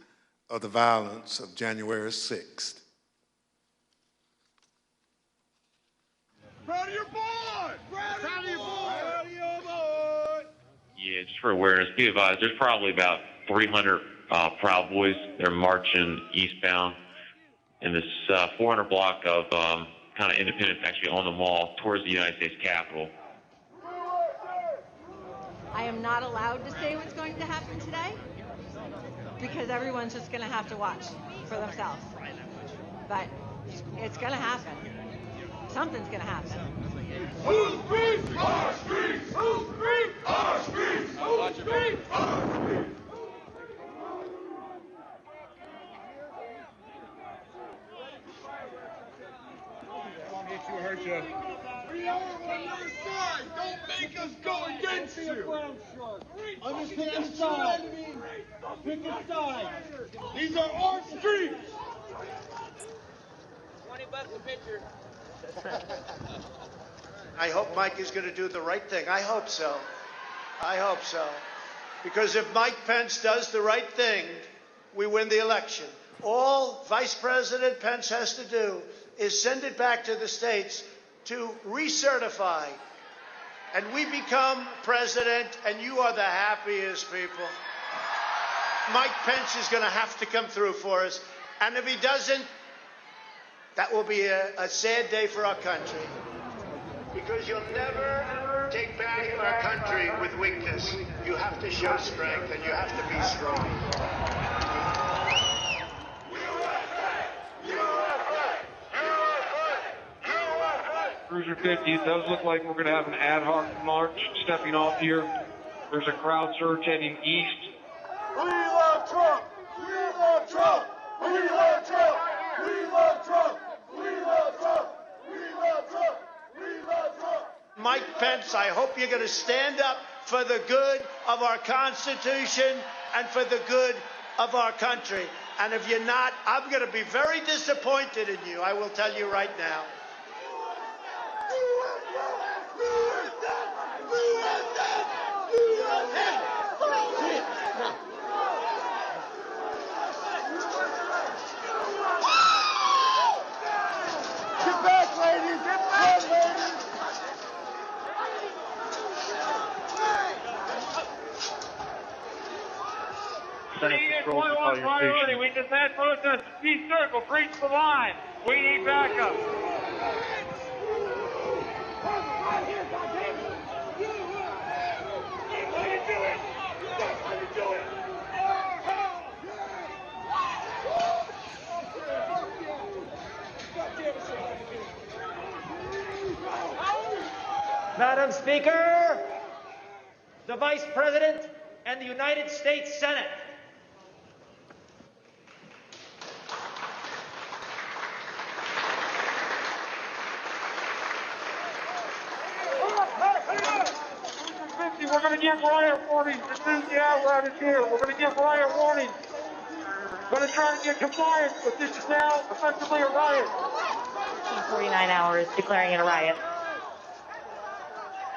of the violence of January 6th. Proud of your boy! Proud of your boy! Proud of your boy! Yeah, just for awareness, be advised, there's probably about 300 Proud Boys. They're marching eastbound in this 400 block of kind of Independence, actually on the mall towards the United States Capitol. I am not allowed to say what's going to happen today because everyone's just going to have to watch for themselves. But it's going to happen. Something's going to happen. Whose streets? Our streets! Whose streets? Our streets! Whose streets? Our streets! You hurt you. We are on your side. Don't make us go against you. Understand the side. Pick a side. These are our streets. $20 a picture. I hope Mike is going to do the right thing. I hope so. I hope so. Because if Mike Pence does the right thing, we win the election. All Vice President Pence has to do is send it back to the states to recertify. And we become president, and you are the happiest people. Mike Pence is going to have to come through for us. And if he doesn't, that will be a sad day for our country. Because you'll never take back our country with weakness. You have to show strength, and you have to be strong. Cruiser 50, it does look like we're going to have an ad hoc march stepping off here. There's a crowd surge heading east. We love Trump! We love Trump! We love Trump! We love Trump! We love Trump! We love Trump! We love Trump! Mike Pence, I hope you're going to stand up for the good of our Constitution and for the good of our country. And if you're not, I'm going to be very disappointed in you. I will tell you right now. Get back, ladies! Get back, ladies! Priority. We just had protesters. East Circle, breach the line. We need backup. Madam Speaker, the Vice President and the United States Senate. We're going to give riot warnings as soon as the outlet is here. We're going to give riot warnings. We're going to try to get compliance, but this is now effectively a riot. 49 hours declaring it a riot.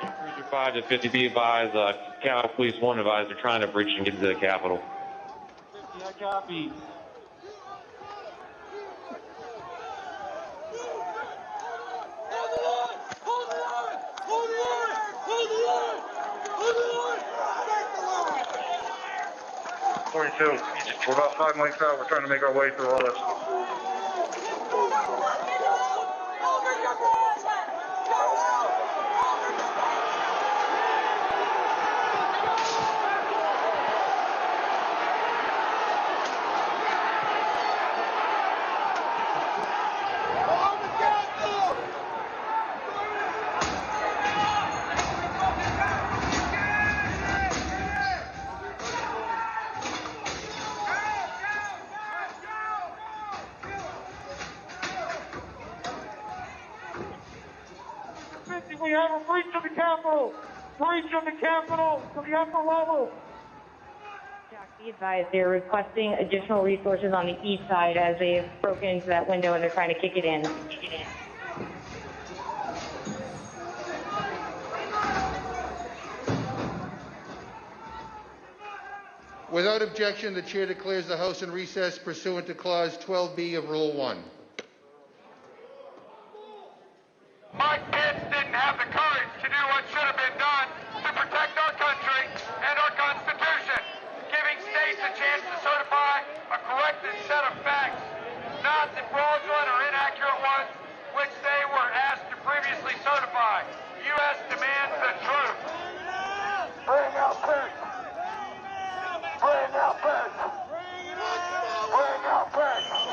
Cruiser 5 to 50, be advised, Capitol Police 1 advised they're trying to breach and get into the Capitol. 50, I copy. Hold the line! Hold the line! Hold the line! Hold the line! Hold the line! 42, we're about 5 miles out. We're trying to make our way through all this. We have a breach of the Capitol! Breach of the Capitol to the upper level! Be advised, they're requesting additional resources on the east side as they've broken into that window and they're trying to kick it in. Without objection, the chair declares the House in recess pursuant to Clause 12B of Rule 1. Mike Pence didn't have the courage to do what should have been done to protect our country and our Constitution, giving states a chance to certify a corrected set of facts, not the fraudulent or inaccurate ones which they were asked to previously certify. U.S. demands the truth. Bring out Pence. Bring out Pence. Bring out Pence.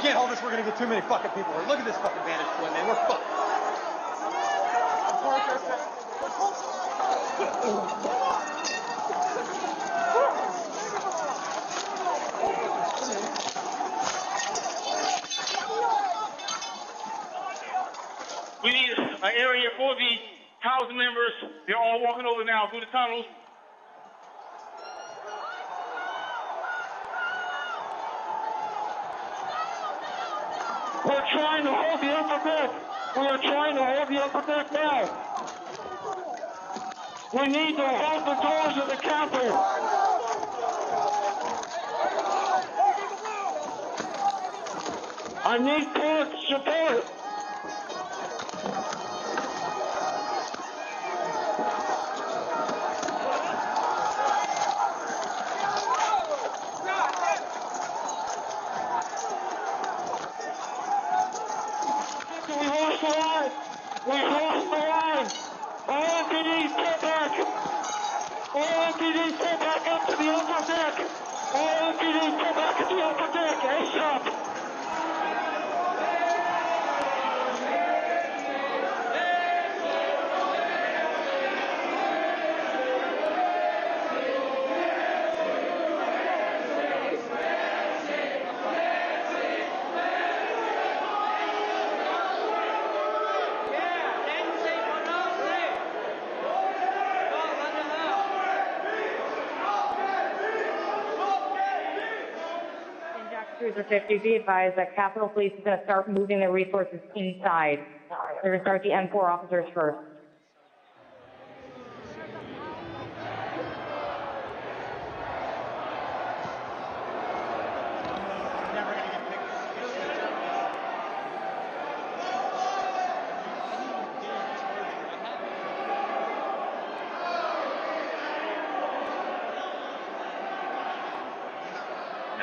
can't hold this. We're gonna get too many fucking people. Look at this fucking vantage point, man. We're fucked. We need an area for the housing members. They're all walking over now through the tunnels. We're trying to hold the upper deck. We are trying to hold the upper deck now. We need to hold the doors of the Capitol. I need court support. We lost the line. We lost the line. All MPDs pull back. All MPDs pull back up to the upper deck. All MPDs pull back to the upper deck. ASAP. Cruiser 50, be advised that Capitol Police is going to start moving their resources inside. They're going to start the M4 officers first.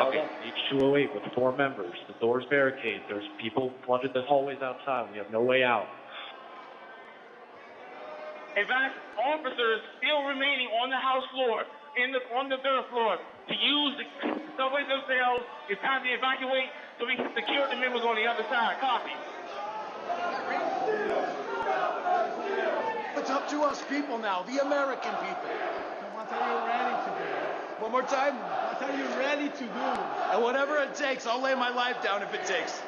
Okay, H208 with 4 members. The door's barricaded. There's people flooded the hallways outside. We have no way out. In fact, officers still remaining on the house floor, on the third floor, to use the subways themselves. It's time to evacuate so we can secure the members on the other side. Copy. It's up to us people now, the American people. What are you ready to do? One more time. What are you ready to do? And whatever it takes, I'll lay my life down if it takes.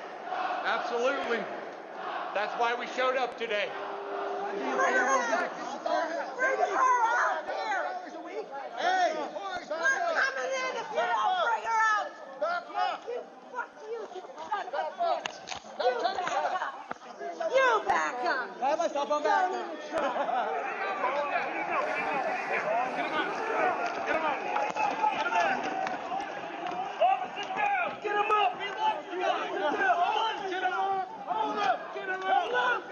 Absolutely. That's why we showed up today. Bring her out! Bring her out here! Hey! We're coming in if you don't bring her out! Fuck you, son of a bitch! You back up! You back up! I have myself on back now. Get him up! Get him up! Get him in! Officers down! Get him up! Get him up! Get him up! Hold up! Get him up! Hold up!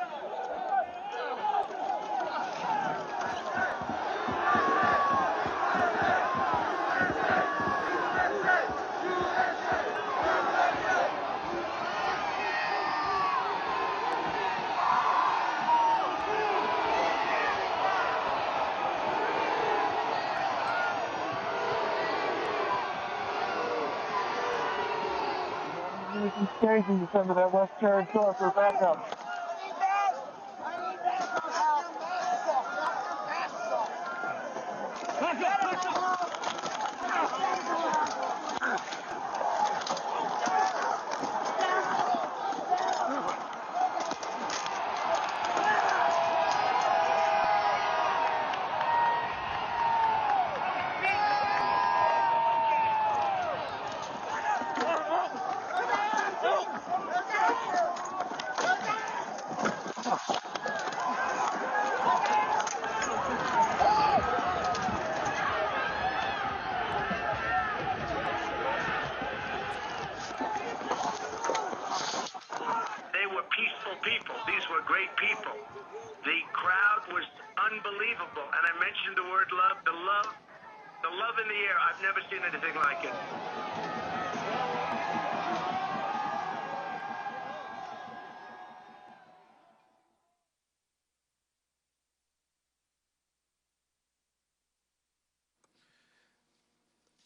Changing some of that West Terrace door for backup.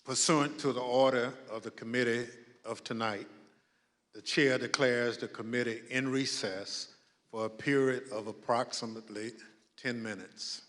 Pursuant to the order of the committee of tonight, The chair declares the committee in recess for a period of approximately 10 minutes.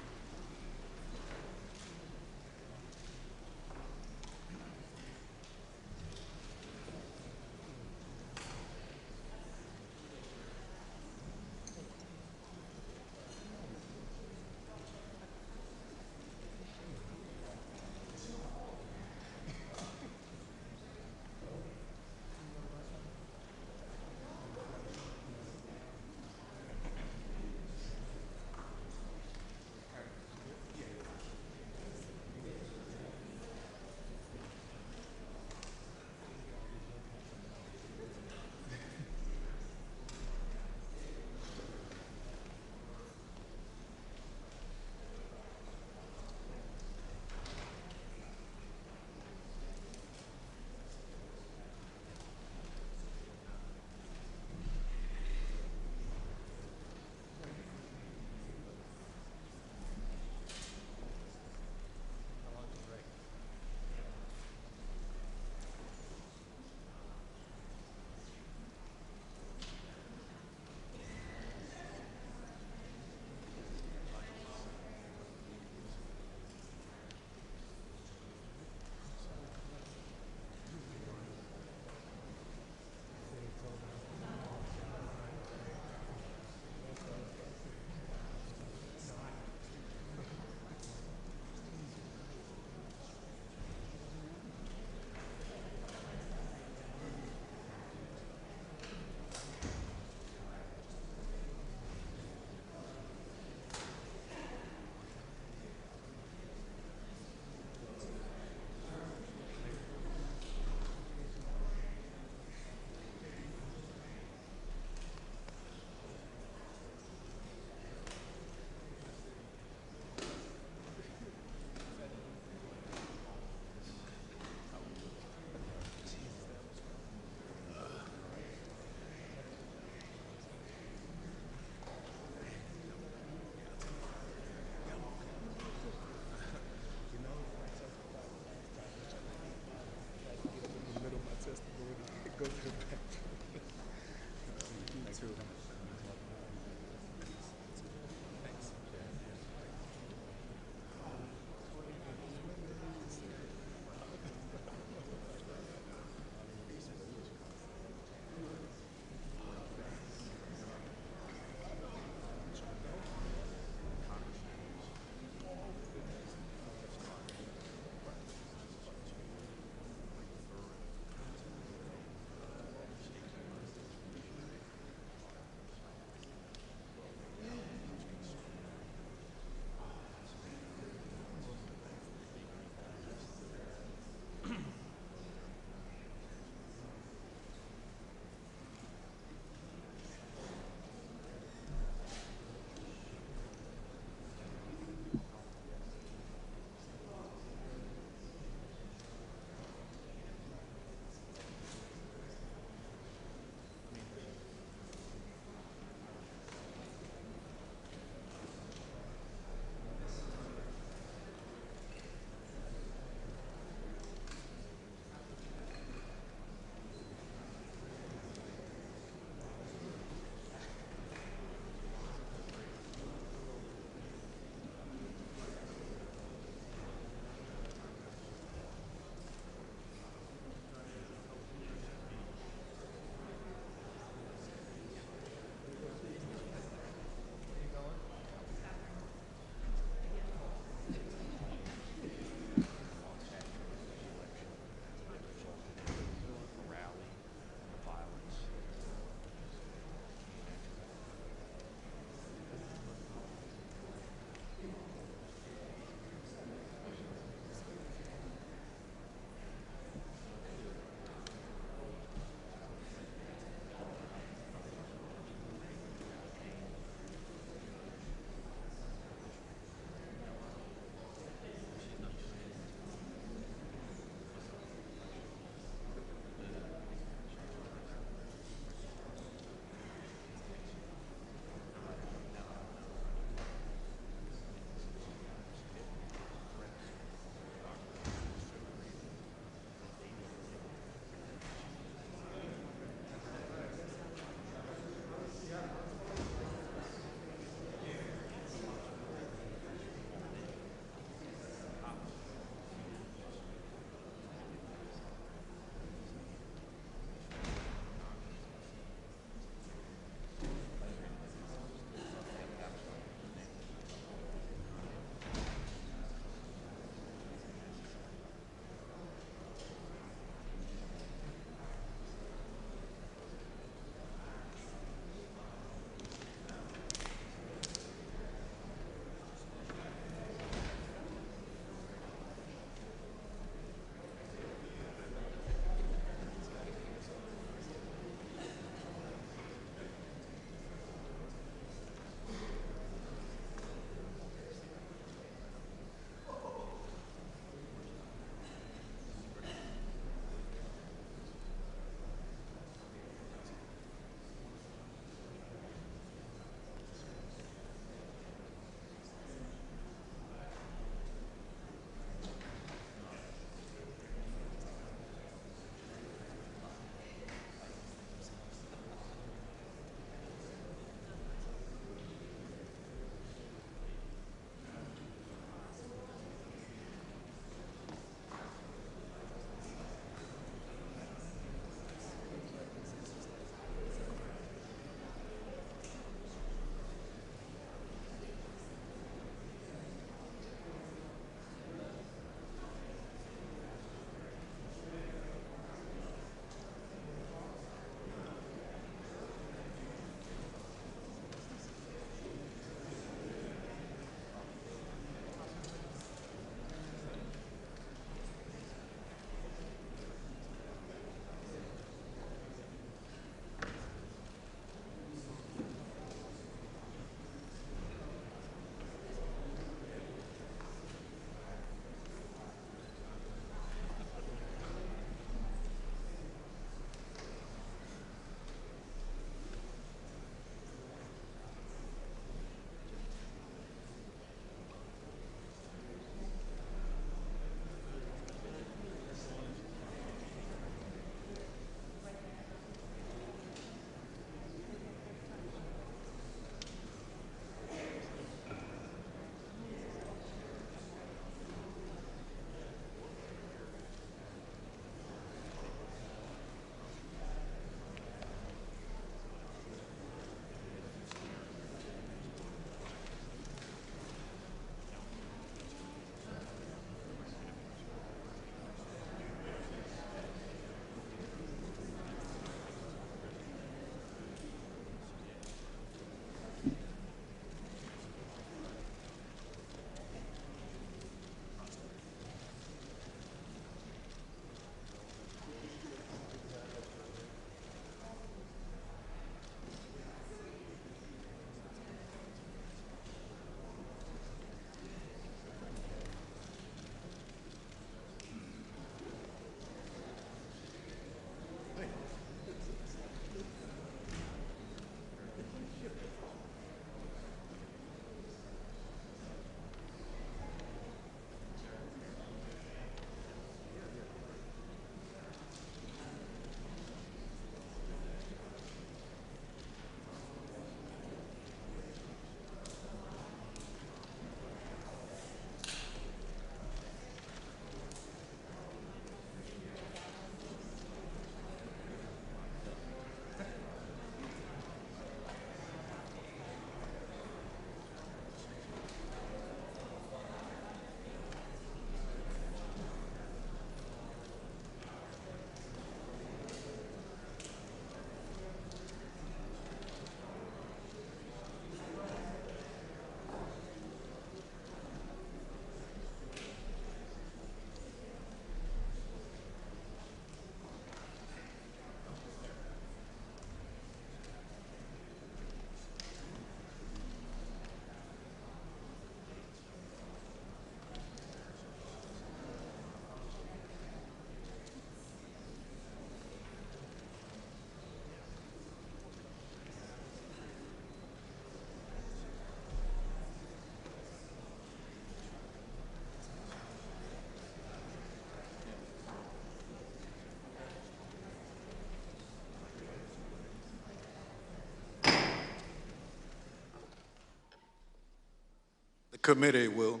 committee will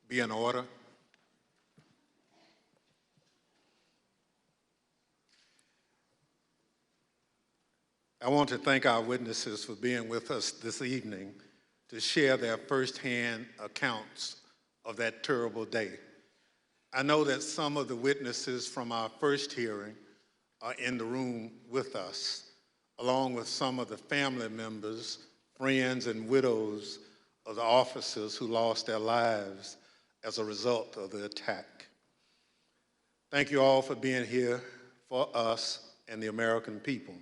be in order. I want to thank our witnesses for being with us this evening to share their firsthand accounts of that terrible day. I know that some of the witnesses from our first hearing are in the room with us, along with some of the family members, friends, and widows of the officers who lost their lives as a result of the attack. Thank you all for being here for us and the American people.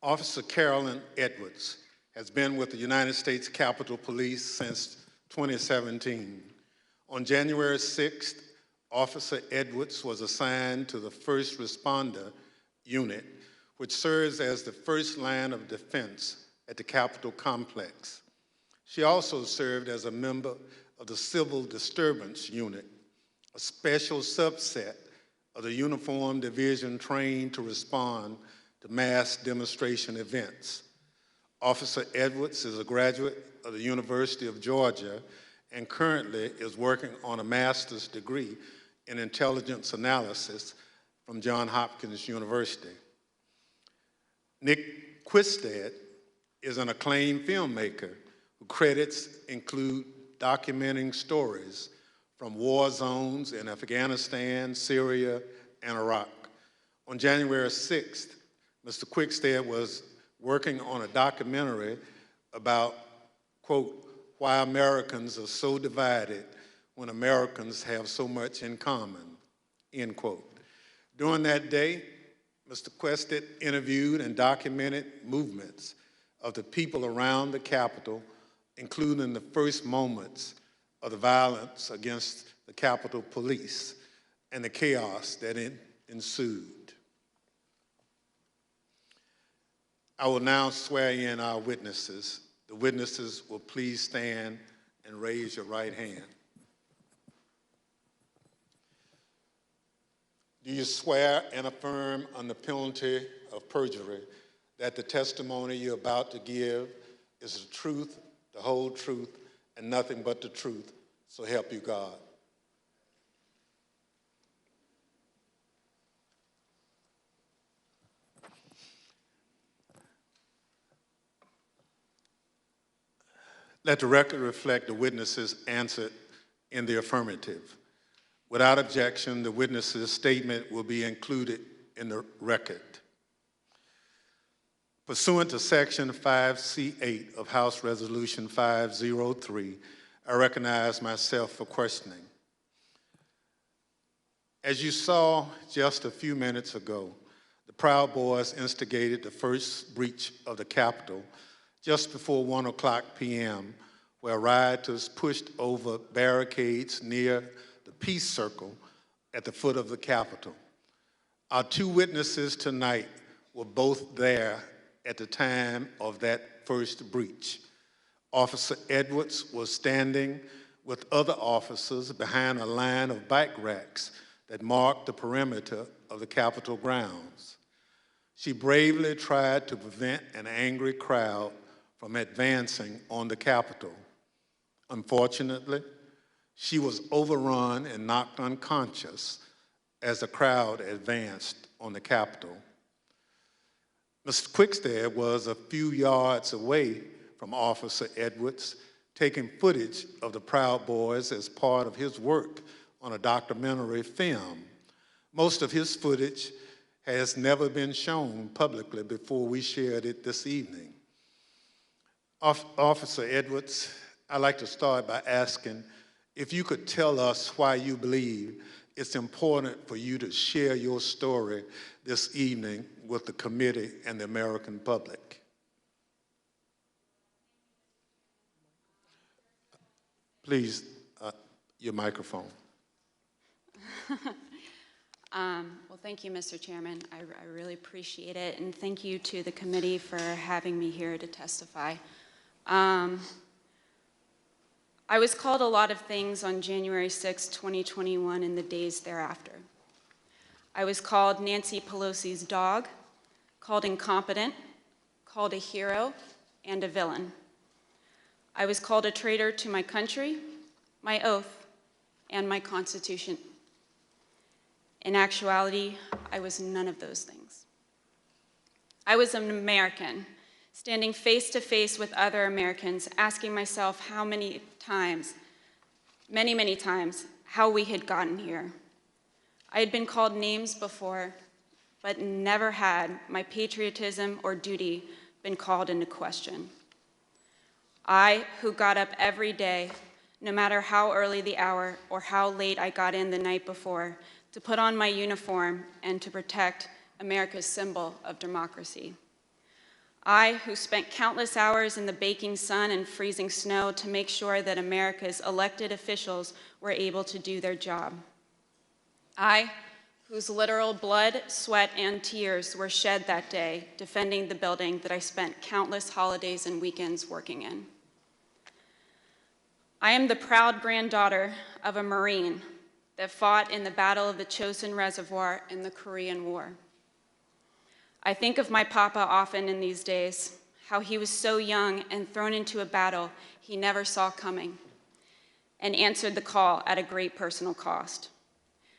Officer Carolyn Edwards has been with the United States Capitol Police since 2017. On January 6th, Officer Edwards was assigned to the First Responder Unit, which serves as the first line of defense at the Capitol complex. She also served as a member of the Civil Disturbance Unit, a special subset of the uniformed division trained to respond to mass demonstration events. Officer Edwards is a graduate of the University of Georgia and currently is working on a master's degree in intelligence analysis from Johns Hopkins University. Nick Quisted is an acclaimed filmmaker whose credits include documenting stories from war zones in Afghanistan, Syria, and Iraq. On January 6th, Mr. Quickstead was working on a documentary about, quote, why Americans are so divided when Americans have so much in common, end quote. During that day, Mr. Quested interviewed and documented movements of the people around the Capitol, including the first moments of the violence against the Capitol Police and the chaos that ensued. I will now swear in our witnesses. The witnesses will please stand and raise your right hand. Do you swear and affirm under penalty of perjury that the testimony you're about to give is the truth, the whole truth, and nothing but the truth, so help you God? Let the record reflect the witnesses answered in the affirmative. Without objection, the witness's statement will be included in the record. Pursuant to Section 5C8 of House Resolution 503, I recognize myself for questioning. As you saw just a few minutes ago, the Proud Boys instigated the first breach of the Capitol just before 1:00 p.m., where rioters pushed over barricades near the Peace Circle at the foot of the Capitol. Our two witnesses tonight were both there at the time of that first breach. Officer Edwards was standing with other officers behind a line of bike racks that marked the perimeter of the Capitol grounds. She bravely tried to prevent an angry crowd from advancing on the Capitol. Unfortunately, she was overrun and knocked unconscious as the crowd advanced on the Capitol. Mr. Quickstead was a few yards away from Officer Edwards, taking footage of the Proud Boys as part of his work on a documentary film. Most of his footage has never been shown publicly before we shared it this evening. Officer Edwards, I'd like to start by asking if you could tell us why you believe it's important for you to share your story this evening with the committee and the American public. Please, your microphone. Well, thank you, Mr. Chairman. I really appreciate it, and thank you to the committee for having me here to testify. I was called a lot of things on January 6, 2021 and the days thereafter. I was called Nancy Pelosi's dog, called incompetent, called a hero, and a villain. I was called a traitor to my country, my oath, and my Constitution. In actuality, I was none of those things. I was an American, standing face to face with other Americans, asking myself how many times, many times, how we had gotten here. I had been called names before, but never had my patriotism or duty been called into question. I, who got up every day, no matter how early the hour or how late I got in the night before, to put on my uniform and to protect America's symbol of democracy. I, who spent countless hours in the baking sun and freezing snow to make sure that America's elected officials were able to do their job. I, whose literal blood, sweat, and tears were shed that day defending the building that I spent countless holidays and weekends working in. I am the proud granddaughter of a Marine that fought in the Battle of the Chosin Reservoir in the Korean War. I think of my papa often in these days, how he was so young and thrown into a battle he never saw coming, and answered the call at a great personal cost.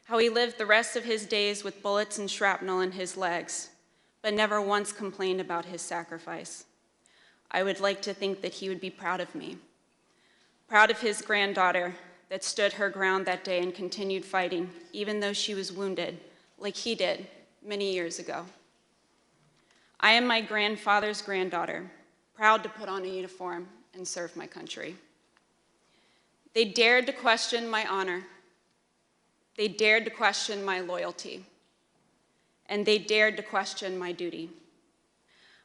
How he lived the rest of his days with bullets and shrapnel in his legs, but never once complained about his sacrifice. I would like to think that he would be proud of me, proud of his granddaughter that stood her ground that day and continued fighting, even though she was wounded, like he did many years ago. I am my grandfather's granddaughter, proud to put on a uniform and serve my country. They dared to question my honor. They dared to question my loyalty. And they dared to question my duty.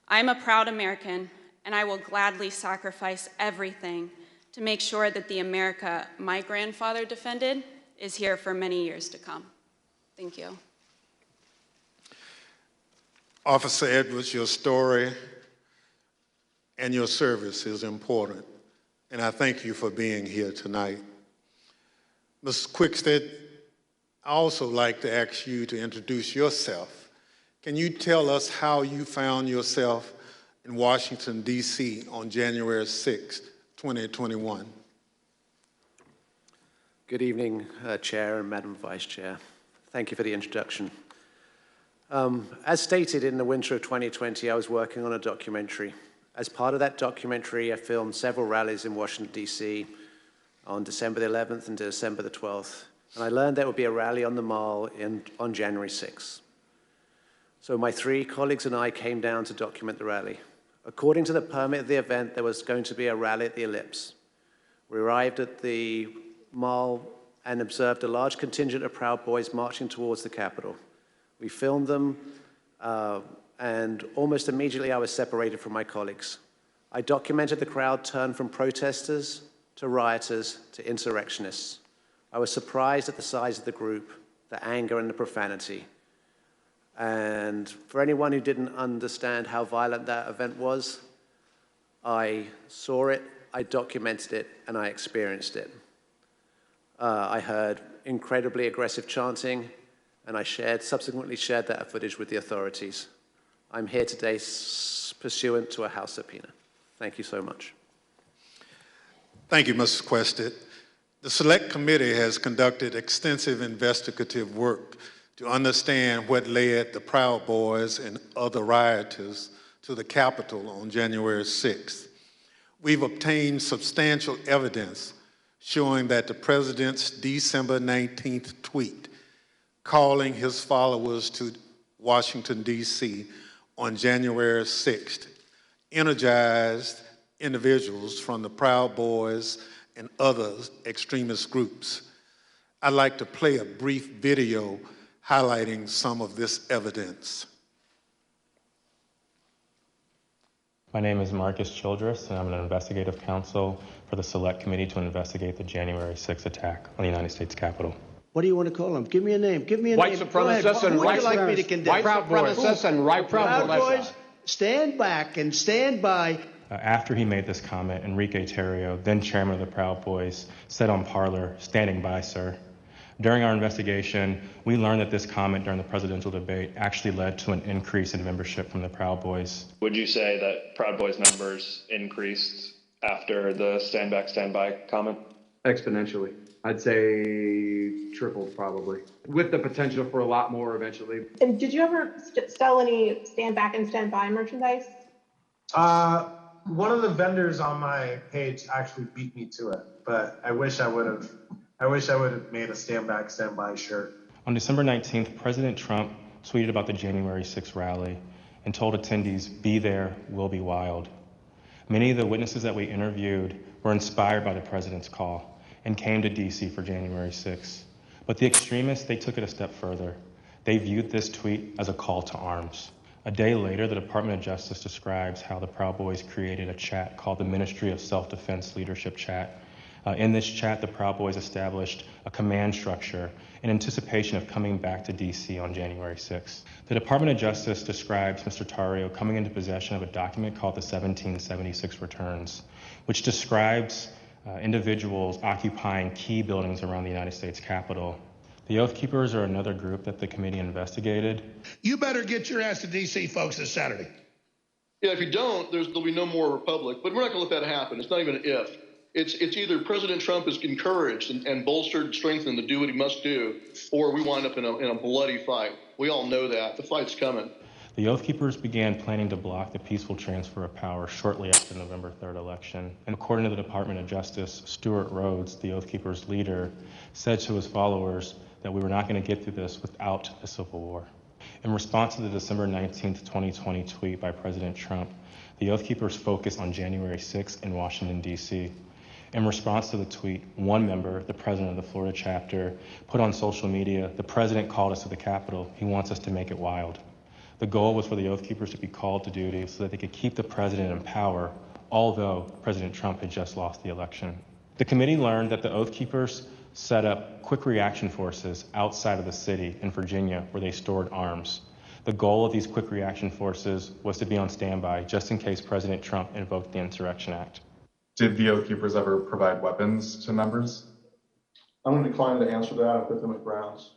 I am a proud American, and I will gladly sacrifice everything to make sure that the America my grandfather defended is here for many years to come. Thank you. Officer Edwards, your story and your service is important, and I thank you for being here tonight. Ms. Quickstead, I also like to ask you to introduce yourself. Can you tell us how you found yourself in Washington, D.C. on January 6, 2021? Good evening, Chair and Madam Vice Chair. Thank you for the introduction. As stated, in the winter of 2020, I was working on a documentary. As part of that documentary, I filmed several rallies in Washington, D.C. on December the 11th and December the 12th. And I learned there would be a rally on the Mall on January 6th. So my 3 colleagues and I came down to document the rally. According to the permit of the event, there was going to be a rally at the Ellipse. We arrived at the Mall and observed a large contingent of Proud Boys marching towards the Capitol. We filmed them, and almost immediately I was separated from my colleagues. I documented the crowd turn from protesters to rioters to insurrectionists. I was surprised at the size of the group, the anger and the profanity. And for anyone who didn't understand how violent that event was, I saw it, I documented it, and I experienced it. I heard incredibly aggressive chanting, and I subsequently shared that footage with the authorities. I'm here today pursuant to a House subpoena. Thank you so much. Thank you, Mrs. Quested. The Select Committee has conducted extensive investigative work to understand what led the Proud Boys and other rioters to the Capitol on January 6th. We've obtained substantial evidence showing that the President's December 19th tweet calling his followers to Washington, D.C. on January 6th energized individuals from the Proud Boys and other extremist groups. I'd like to play a brief video highlighting some of this evidence. My name is Marcus Childress, and I'm an investigative counsel for the Select Committee to investigate the January 6th attack on the United States Capitol. What do you want to call them? Give me a name. Give me a White name. supremacists and white like me to condemn? White supremacists and right Proud Boys, stand back and stand by. After he made this comment, Enrique Terrio, then chairman of the Proud Boys, said on Parler, "Standing by, sir." During our investigation, we learned that this comment during the presidential debate actually led to an increase in membership from the Proud Boys. Would you say that Proud Boys members increased after the stand back, stand by comment? Exponentially. I'd say tripled probably, with the potential for a lot more eventually. And did you ever sell any stand back and stand by merchandise? One of the vendors on my page actually beat me to it, but I wish I would have made a stand back, stand by shirt. On December 19th, President Trump tweeted about the January 6th rally and told attendees, "Be there, we'll be wild." Many of the witnesses that we interviewed were inspired by the president's call and came to DC for January 6th. But the extremists, they took it a step further. They viewed this tweet as a call to arms. A day later, the Department of Justice describes how the Proud Boys created a chat called the Ministry of Self-Defense Leadership Chat. In this chat, the Proud Boys established a command structure in anticipation of coming back to DC on January 6th. The Department of Justice describes Mr. Tarrio coming into possession of a document called the 1776 Returns, which describes individuals occupying key buildings around the United States Capitol. The Oath Keepers are another group that the committee investigated. You better get your ass to D.C., folks, this Saturday. Yeah, if you don't, there'll be no more Republic, but we're not going to let that happen. It's not even an if. It's either President Trump is encouraged and bolstered and strengthened to do what he must do, or we wind up in a bloody fight. We all know that. The fight's coming. The Oath Keepers began planning to block the peaceful transfer of power shortly after the November 3rd election. And according to the Department of Justice, Stuart Rhodes, the Oath Keepers leader, said to his followers that we were not going to get through this without a civil war. In response to the December 19th, 2020 tweet by President Trump, the Oath Keepers focused on January 6th in Washington, D.C. In response to the tweet, one member, the president of the Florida chapter, put on social media, "The president called us to the Capitol. He wants us to make it wild." The goal was for the Oath Keepers to be called to duty so that they could keep the president in power, although President Trump had just lost the election. The committee learned that the Oath Keepers set up quick reaction forces outside of the city in Virginia where they stored arms. The goal of these quick reaction forces was to be on standby just in case President Trump invoked the Insurrection Act. Did the Oath Keepers ever provide weapons to members? I'm going to decline to answer that and put them at grounds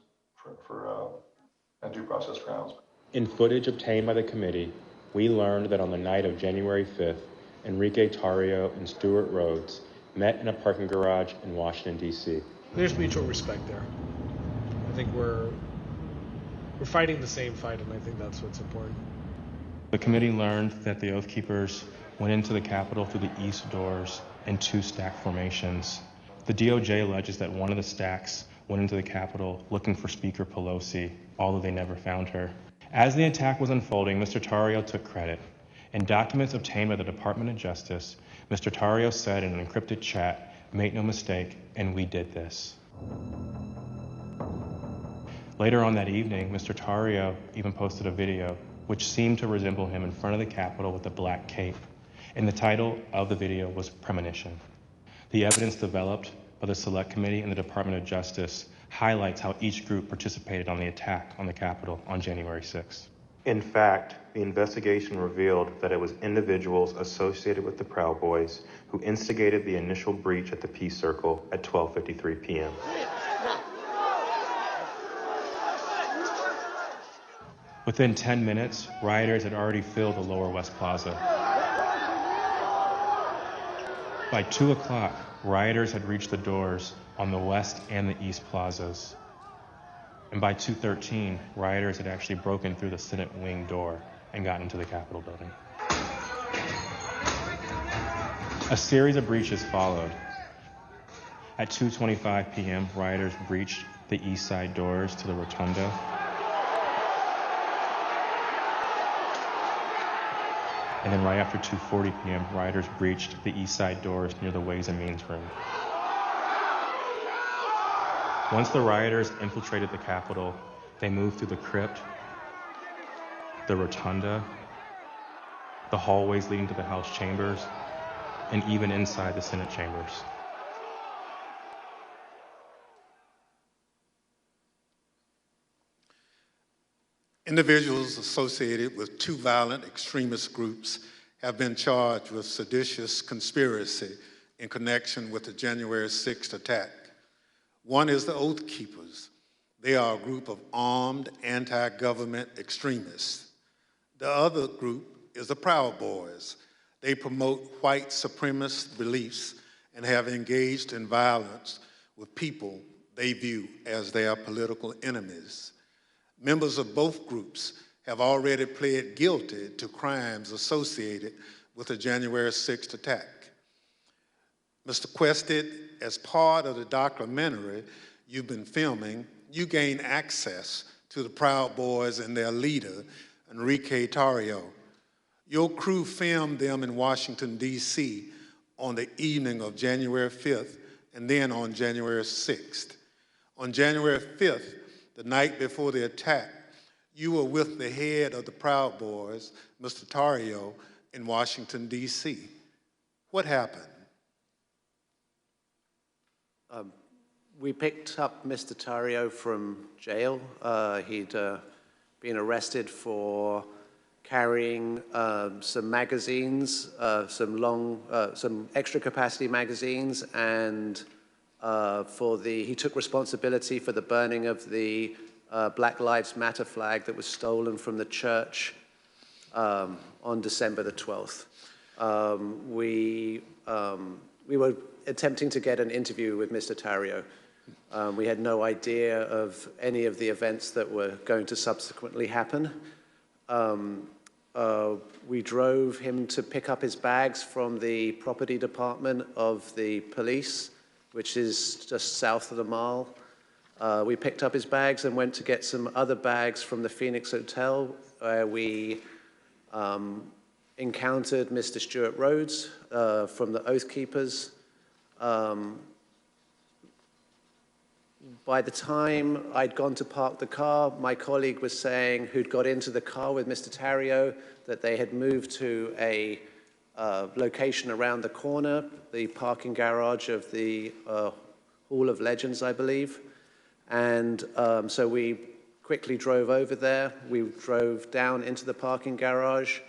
and due process grounds. In footage obtained by the committee, we learned that on the night of January 5th, Enrique Tarrio and Stuart Rhodes met in a parking garage in Washington, D.C. There's mutual respect there. I think we're fighting the same fight, and I think that's what's important. The committee learned that the Oath Keepers went into the Capitol through the east doors in two stack formations. The DOJ alleges that one of the stacks went into the Capitol looking for Speaker Pelosi, although they never found her. As the attack was unfolding, Mr. Tarrio took credit. In documents obtained by the Department of Justice, Mr. Tarrio said in an encrypted chat, "Make no mistake, and we did this." Later on that evening, Mr. Tarrio even posted a video which seemed to resemble him in front of the Capitol with a black cape. And the title of the video was Premonition. The evidence developed by the Select Committee and the Department of Justice highlights how each group participated on the attack on the Capitol on January 6th. In fact, the investigation revealed that it was individuals associated with the Proud Boys who instigated the initial breach at the Peace Circle at 12:53 p.m. Within 10 minutes, rioters had already filled the Lower West Plaza. By 2 o'clock, rioters had reached the doors on the West and the East plazas. And by 2:13, rioters had actually broken through the Senate wing door and gotten into the Capitol building. A series of breaches followed. At 2:25 p.m., rioters breached the east side doors to the Rotunda. And then right after 2:40 p.m., rioters breached the east side doors near the Ways and Means room. Once the rioters infiltrated the Capitol, they moved through the crypt, the rotunda, the hallways leading to the House chambers, and even inside the Senate chambers. Individuals associated with two violent extremist groups have been charged with seditious conspiracy in connection with the January 6th attack. One is the Oath Keepers. They are a group of armed anti-government extremists. The other group is the Proud Boys. They promote white supremacist beliefs and have engaged in violence with people they view as their political enemies. Members of both groups have already pled guilty to crimes associated with the January 6th attack. Mr. Quested, as part of the documentary you've been filming, you gained access to the Proud Boys and their leader, Enrique Tarrio. Your crew filmed them in Washington, D.C. on the evening of January 5th and then on January 6th. On January 5th, the night before the attack, you were with the head of the Proud Boys, Mr. Tarrio, in Washington, D.C. What happened? We picked up Mr. Tarrio from jail. He'd been arrested for carrying some magazines, some extra capacity magazines, and he took responsibility for the burning of the Black Lives Matter flag that was stolen from the church on December the 12th. We were attempting to get an interview with Mr. Tarrio. We had no idea of any of the events that were going to subsequently happen. We drove him to pick up his bags from the property department of the police, which is just south of the mall. We picked up his bags and went to get some other bags from the Phoenix Hotel, where we encountered Mr. Stuart Rhodes from the Oath Keepers. By the time I'd gone to park the car, my colleague was saying, who'd got into the car with Mr. Tarrio, that they had moved to a location around the corner, the parking garage of the Hall of Legends, I believe. And so we quickly drove over there. We drove down into the parking garage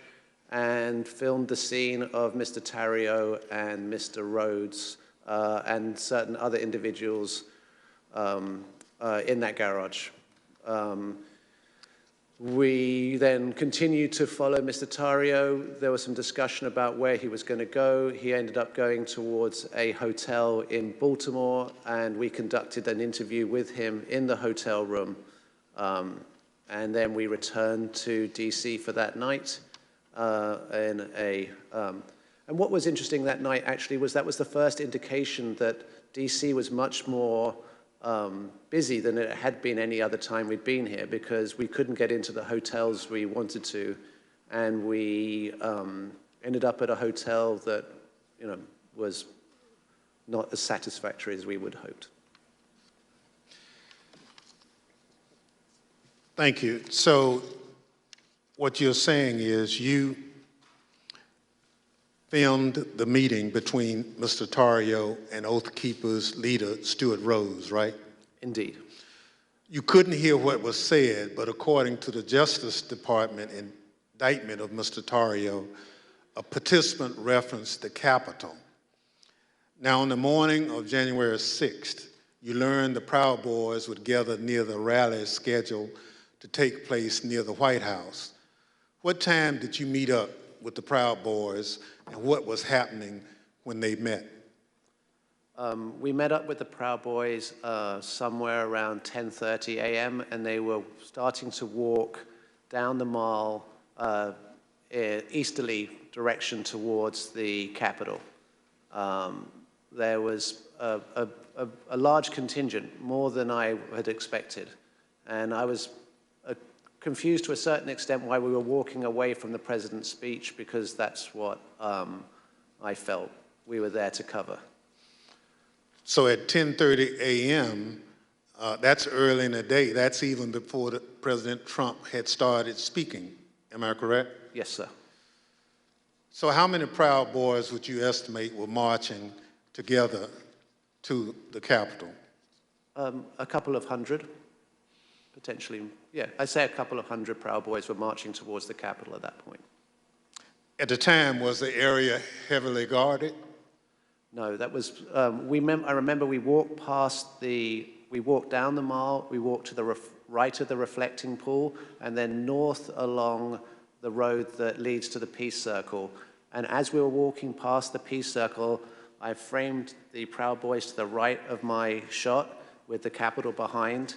and filmed the scene of Mr. Tarrio and Mr. Rhodes and certain other individuals in that garage. We then continued to follow Mr. Tarrio. There was some discussion about where he was going to go. He ended up going towards a hotel in Baltimore, and we conducted an interview with him in the hotel room. And then we returned to DC for that night. And what was interesting that night, actually, was that was the first indication that DC was much more busy than it had been any other time we'd been here, because we couldn't get into the hotels we wanted to, and we ended up at a hotel that, was not as satisfactory as we would have hoped. Thank you. So what you're saying is you filmed the meeting between Mr. Tarrio and Oath Keepers leader Stuart Rhodes, right? Indeed. You couldn't hear what was said, but according to the Justice Department indictment of Mr. Tarrio, a participant referenced the Capitol. Now, on the morning of January 6th, you learned the Proud Boys would gather near the rally scheduled to take place near the White House. What time did you meet up with the Proud Boys, and what was happening when they met? We met up with the Proud Boys somewhere around 10:30 a.m., and they were starting to walk down the mall easterly direction towards the Capitol. There was a large contingent, more than I had expected, and I was confused to a certain extent why we were walking away from the president's speech, because that's what I felt we were there to cover. So at 10:30 a.m., that's early in the day. That's even before President Trump had started speaking. Am I correct? Yes, sir. So how many Proud Boys would you estimate were marching together to the Capitol? A couple of hundred, potentially. Yeah, I'd say a couple of hundred Proud Boys were marching towards the Capitol at that point. At the time, was the area heavily guarded? No, that was, I remember we walked we walked down the mall, we walked to the right of the reflecting pool, and then north along the road that leads to the Peace Circle. And as we were walking past the peace circle, I framed the Proud Boys to the right of my shot with the Capitol behind,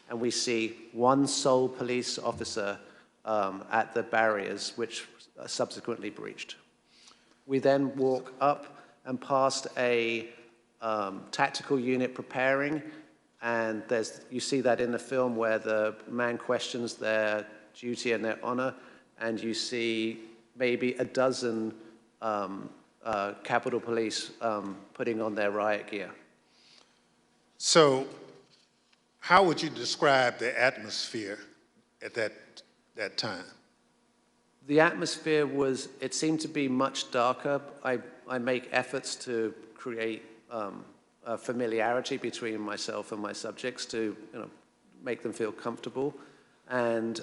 and we see one sole police officer at the barriers, which subsequently breached. We then walk up and past a tactical unit preparing, and you see that in the film where the man questions their duty and their honor, and you see maybe a dozen Capitol Police putting on their riot gear. So, how would you describe the atmosphere at that time? The atmosphere it seemed to be much darker. I make efforts to create a familiarity between myself and my subjects to make them feel comfortable. And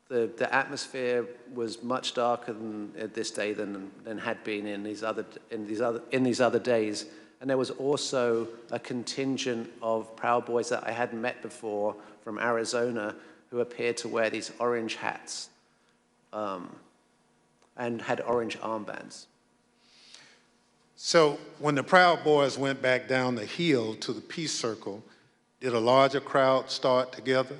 the atmosphere was much darker this day than had been in these other days. And there was also a contingent of Proud Boys that I hadn't met before from Arizona who appeared to wear these orange hats and had orange armbands. So when the Proud Boys went back down the hill to the Peace Circle, did a larger crowd start together?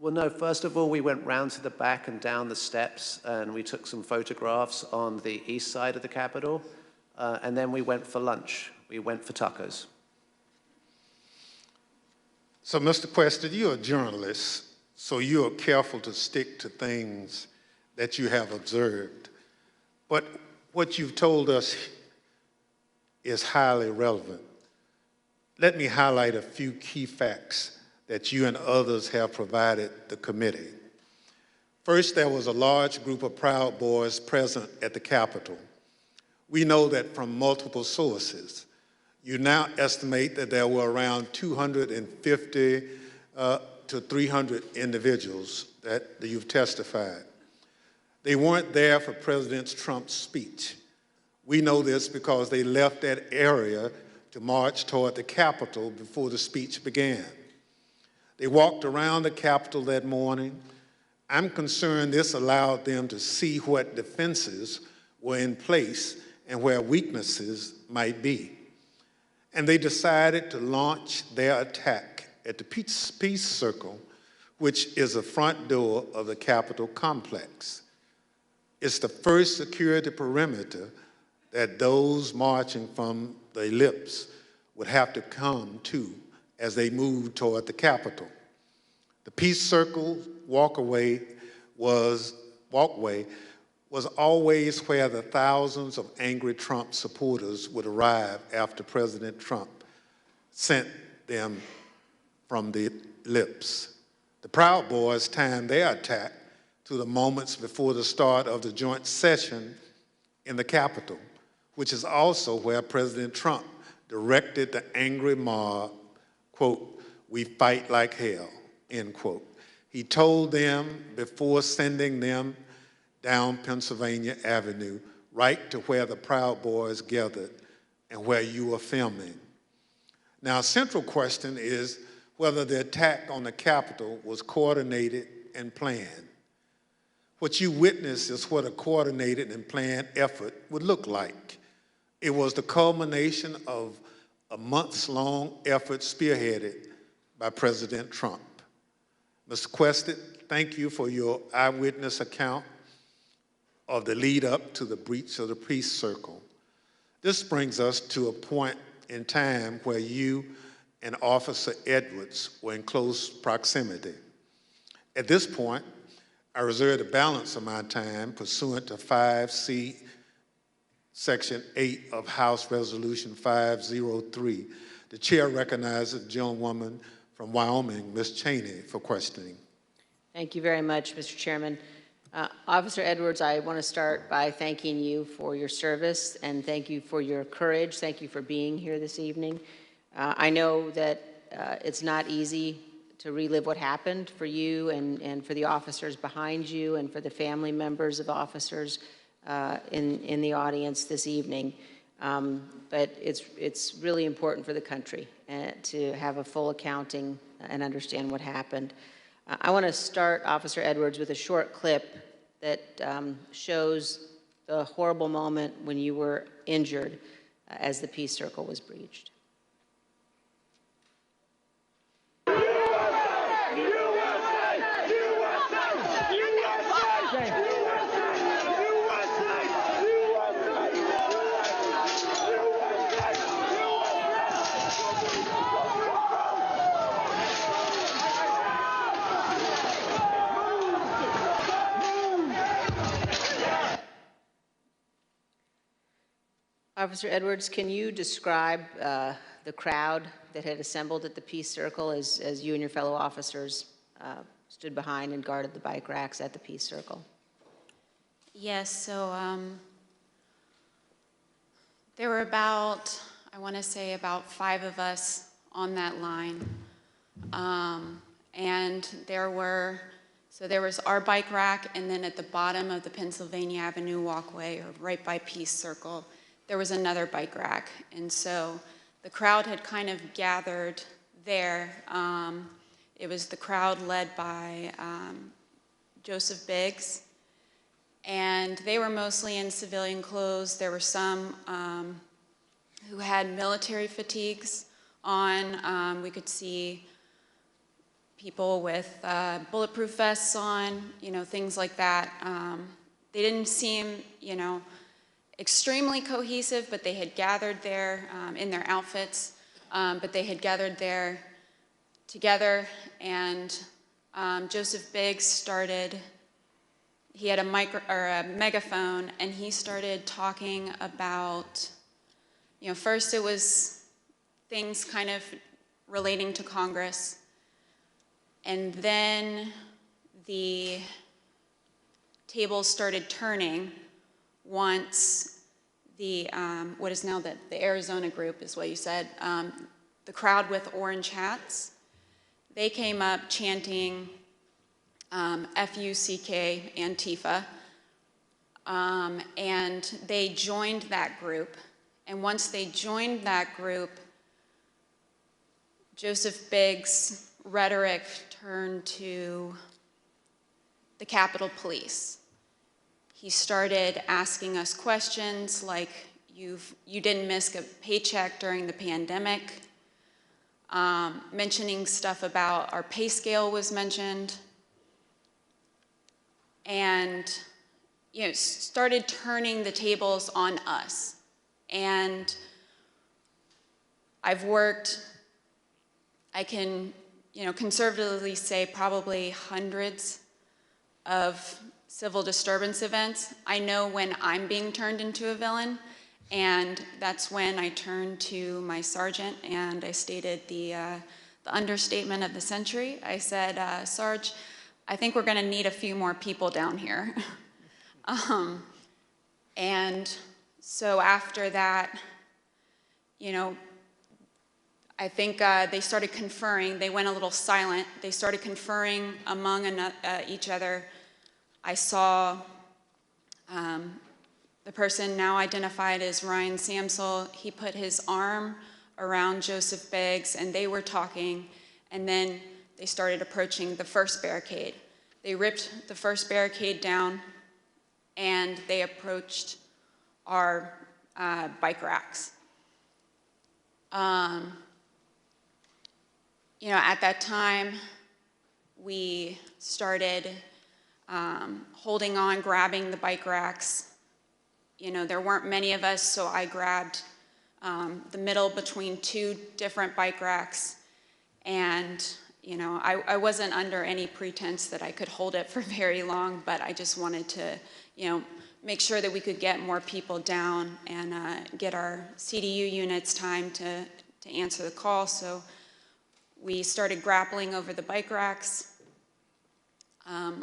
Well, no. First of all, we went round to the back and down the steps, and we took some photographs on the east side of the Capitol, and then we went for lunch. We went for tacos. So, Mr. Questa, you're a journalist, so you're careful to stick to things that you have observed. But what you've told us is highly relevant. Let me highlight a few key facts that you and others have provided the committee. First, there was a large group of Proud Boys present at the Capitol. We know that from multiple sources. You now estimate that there were around 250 to 300 individuals that you've testified. They weren't there for President Trump's speech. We know this because they left that area to march toward the Capitol before the speech began. They walked around the Capitol that morning. I'm concerned this allowed them to see what defenses were in place and where weaknesses might be. And they decided to launch their attack at the Peace Circle, which is the front door of the Capitol complex. It's the first security perimeter that those marching from the ellipse would have to come to as they moved toward the Capitol. The Peace Circle walkway was always where the thousands of angry Trump supporters would arrive after President Trump sent them from the ellipse. The Proud Boys timed their attack to the moments before the start of the joint session in the Capitol, which is also where President Trump directed the angry mob, quote, "We fight like hell," end quote. He told them before sending them down Pennsylvania Avenue, right to where the Proud Boys gathered and where you were filming. Now, a central question is whether the attack on the Capitol was coordinated and planned. What you witnessed is what a coordinated and planned effort would look like. It was the culmination of a months-long effort spearheaded by President Trump. Mr. Questa, thank you for your eyewitness account of the lead up to the breach of the Peace Circle. This brings us to a point in time where you and Officer Edwards were in close proximity. At this point, I reserve the balance of my time pursuant to 5C, Section 8 of House Resolution 503. The chair recognizes the gentlewoman from Wyoming, Ms. Cheney, for questioning. Thank you very much, Mr. Chairman. Officer Edwards, I want to start by thanking you for your service and thank you for your courage. Thank you for being here this evening. I know that it's not easy to relive what happened for you and for the officers behind you and for the family members of officers in the audience this evening. But it's really important for the country to have a full accounting and understand what happened. I want to start, Officer Edwards, with a short clip that shows the horrible moment when you were injured as the peace circle was breached. Officer Edwards, can you describe the crowd that had assembled at the Peace Circle as you and your fellow officers stood behind and guarded the bike racks at the Peace Circle? Yes, so there were about, I want to say about 5 of us on that line. And there was our bike rack, and then at the bottom of the Pennsylvania Avenue walkway, or right by Peace Circle, there was another bike rack. And so the crowd had kind of gathered there. It was the crowd led by Joseph Biggs, and they were mostly in civilian clothes. There were some who had military fatigues on. We could see people with bulletproof vests on, things like that. They didn't seem, extremely cohesive, but they had gathered there in their outfits, but they had gathered there together, and Joseph Biggs started, he had a megaphone, and he started talking about, first it was things kind of relating to Congress, and then the tables started turning once the, what is now the Arizona group is what you said, the crowd with orange hats, they came up chanting F-U-C-K, Antifa, and they joined that group. And once they joined that group, Joseph Biggs' rhetoric turned to the Capitol Police. He started asking us questions like, you didn't miss a paycheck during the pandemic. Mentioning stuff about our pay scale was mentioned. And, started turning the tables on us. And I've worked, I can, conservatively say probably hundreds of civil disturbance events. I know when I'm being turned into a villain, and that's when I turned to my sergeant and I stated the understatement of the century. I said, Sarge, I think we're gonna need a few more people down here. And so after that, I think they started conferring. They went a little silent. They started conferring among each other. I saw the person now identified as Ryan Samsel. He put his arm around Joseph Biggs, and they were talking, and then they started approaching the first barricade. They ripped the first barricade down, and they approached our bike racks. At that time, we started holding on, grabbing the bike racks. There weren't many of us, so I grabbed the middle between 2 different bike racks. And, I wasn't under any pretense that I could hold it for very long, but I just wanted to, make sure that we could get more people down and get our CDU units time to answer the call. So we started grappling over the bike racks.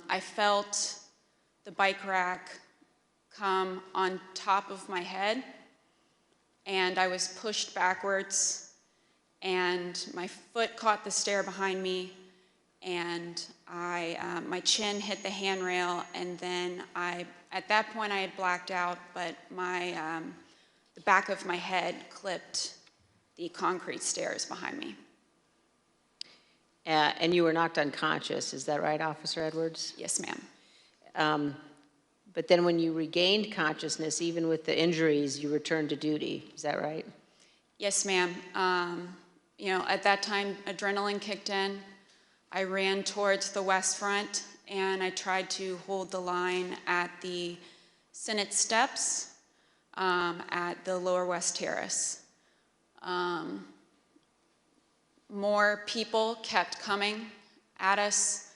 I felt the bike rack come on top of my head, and I was pushed backwards, and my foot caught the stair behind me, and my chin hit the handrail, and then at that point I had blacked out, but the back of my head clipped the concrete stairs behind me. And you were knocked unconscious, is that right, Officer Edwards? Yes, ma'am. but then when you regained consciousness, even with the injuries, you returned to duty. Is that right? Yes, ma'am. You know, at that time, adrenaline kicked in. I ran towards the West Front, and I tried to hold the line at the Senate steps at the Lower West Terrace. More people kept coming at us.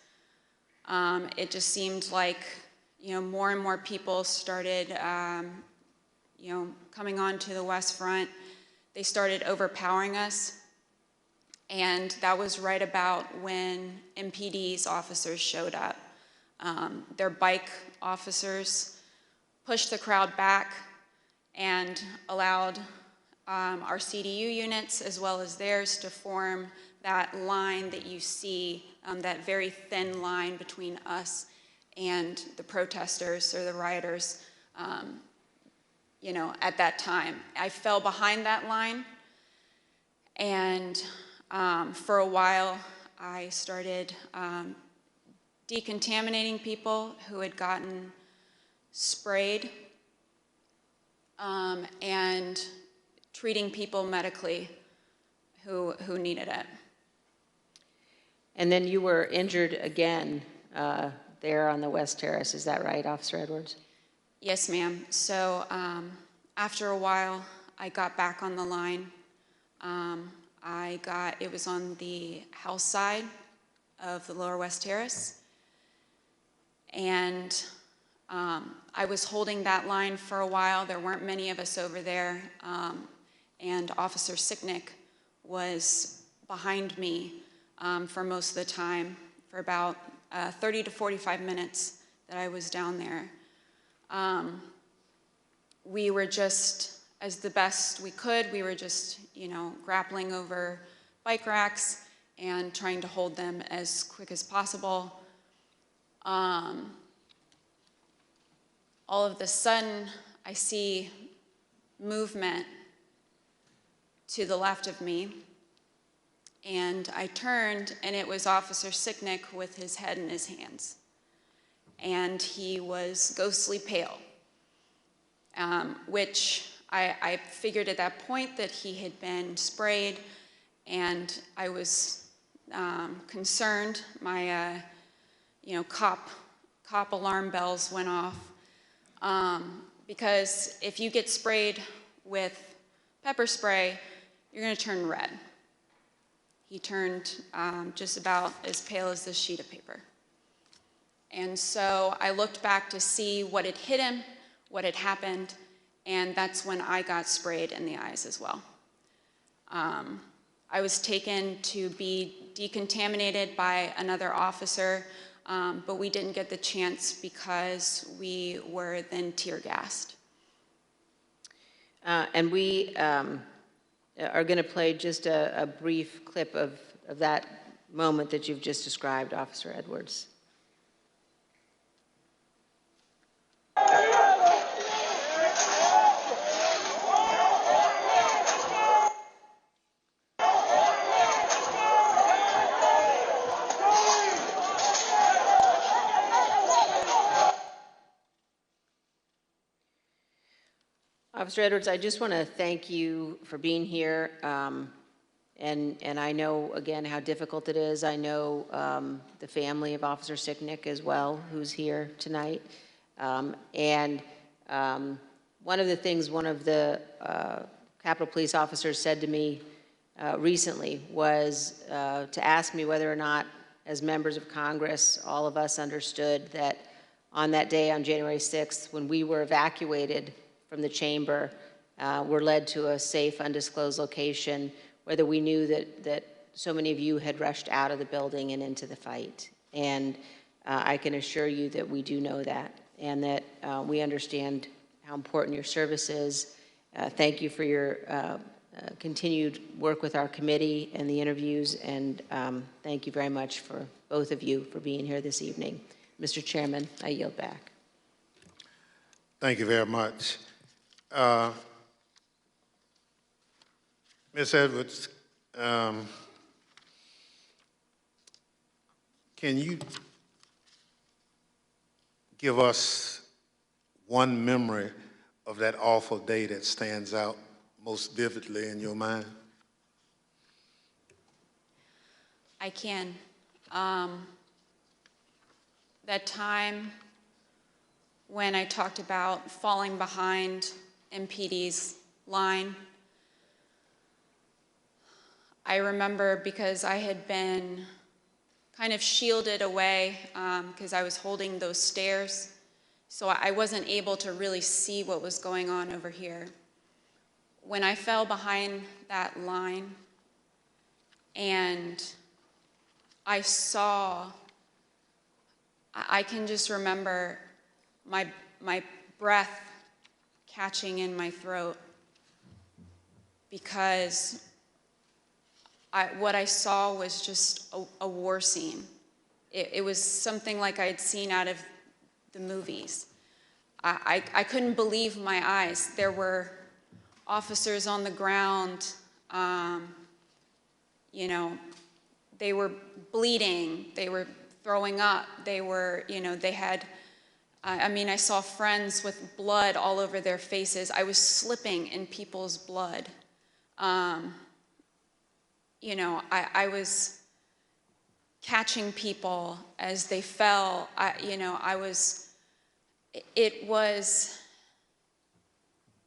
It just seemed like, you know, more and more people started, you know, coming onto the West Front. They started overpowering us. And that was right about when MPD's officers showed up. Their bike officers pushed the crowd back and allowed our CDU units as well as theirs to form that line that you see, that very thin line between us and the protesters or the rioters, you know, at that time. I fell behind that line, and for a while I started decontaminating people who had gotten sprayed and treating people medically who needed it. And then you were injured again there on the West Terrace. Is that right, Officer Edwards? Yes, ma'am. So after a while, I got back on the line. It was on the house side of the Lower West Terrace. And I was holding that line for a while. There weren't many of us over there. And Officer Sicknick was behind me for most of the time, for about 30 to 45 minutes that I was down there. We were just, as the best we could, we were just, you know, grappling over bike racks and trying to hold them as quick as possible. All of a sudden, I see movement to the left of me, and I turned, and it was Officer Sicknick with his head in his hands. And he was ghostly pale, which I figured at that point that he had been sprayed, and I was concerned. My you know, cop alarm bells went off, because if you get sprayed with pepper spray, you're going to turn red. He turned just about as pale as this sheet of paper. And so I looked back to see what had hit him, what had happened, and that's when I got sprayed in the eyes as well. I was taken to be decontaminated by another officer, but we didn't get the chance because we were then tear gassed. And we are going to play just a brief clip of that moment that you've just described, Officer Edwards. Officer Edwards, I just want to thank you for being here. And I know, again, how difficult it is. I know the family of Officer Sicknick as well, who's here tonight. And one of the things one of the Capitol Police officers said to me recently was to ask me whether or not, as members of Congress, all of us understood that on that day, on January 6th, when we were evacuated from the chamber, were led to a safe, undisclosed location, whether we knew that so many of you had rushed out of the building and into the fight. And I can assure you that we do know that, and that we understand how important your service is. Thank you for your continued work with our committee and the interviews, and thank you very much for both of you for being here this evening. Mr. Chairman, I yield back. Thank you very much. Ms. Edwards, can you give us one memory of that awful day that stands out most vividly in your mind? I can. That time when I talked about falling behind MPD's line, I remember because I had been kind of shielded away because I was holding those stairs, so I wasn't able to really see what was going on over here. When I fell behind that line and I can just remember my breath catching in my throat because what I saw was just a war scene. It was something like I had seen out of the movies. I couldn't believe my eyes. There were officers on the ground, you know, they were bleeding, they were throwing up, they were, you know, they had, I mean, I saw friends with blood all over their faces. I was slipping in people's blood. You know, I was catching people as they fell. It was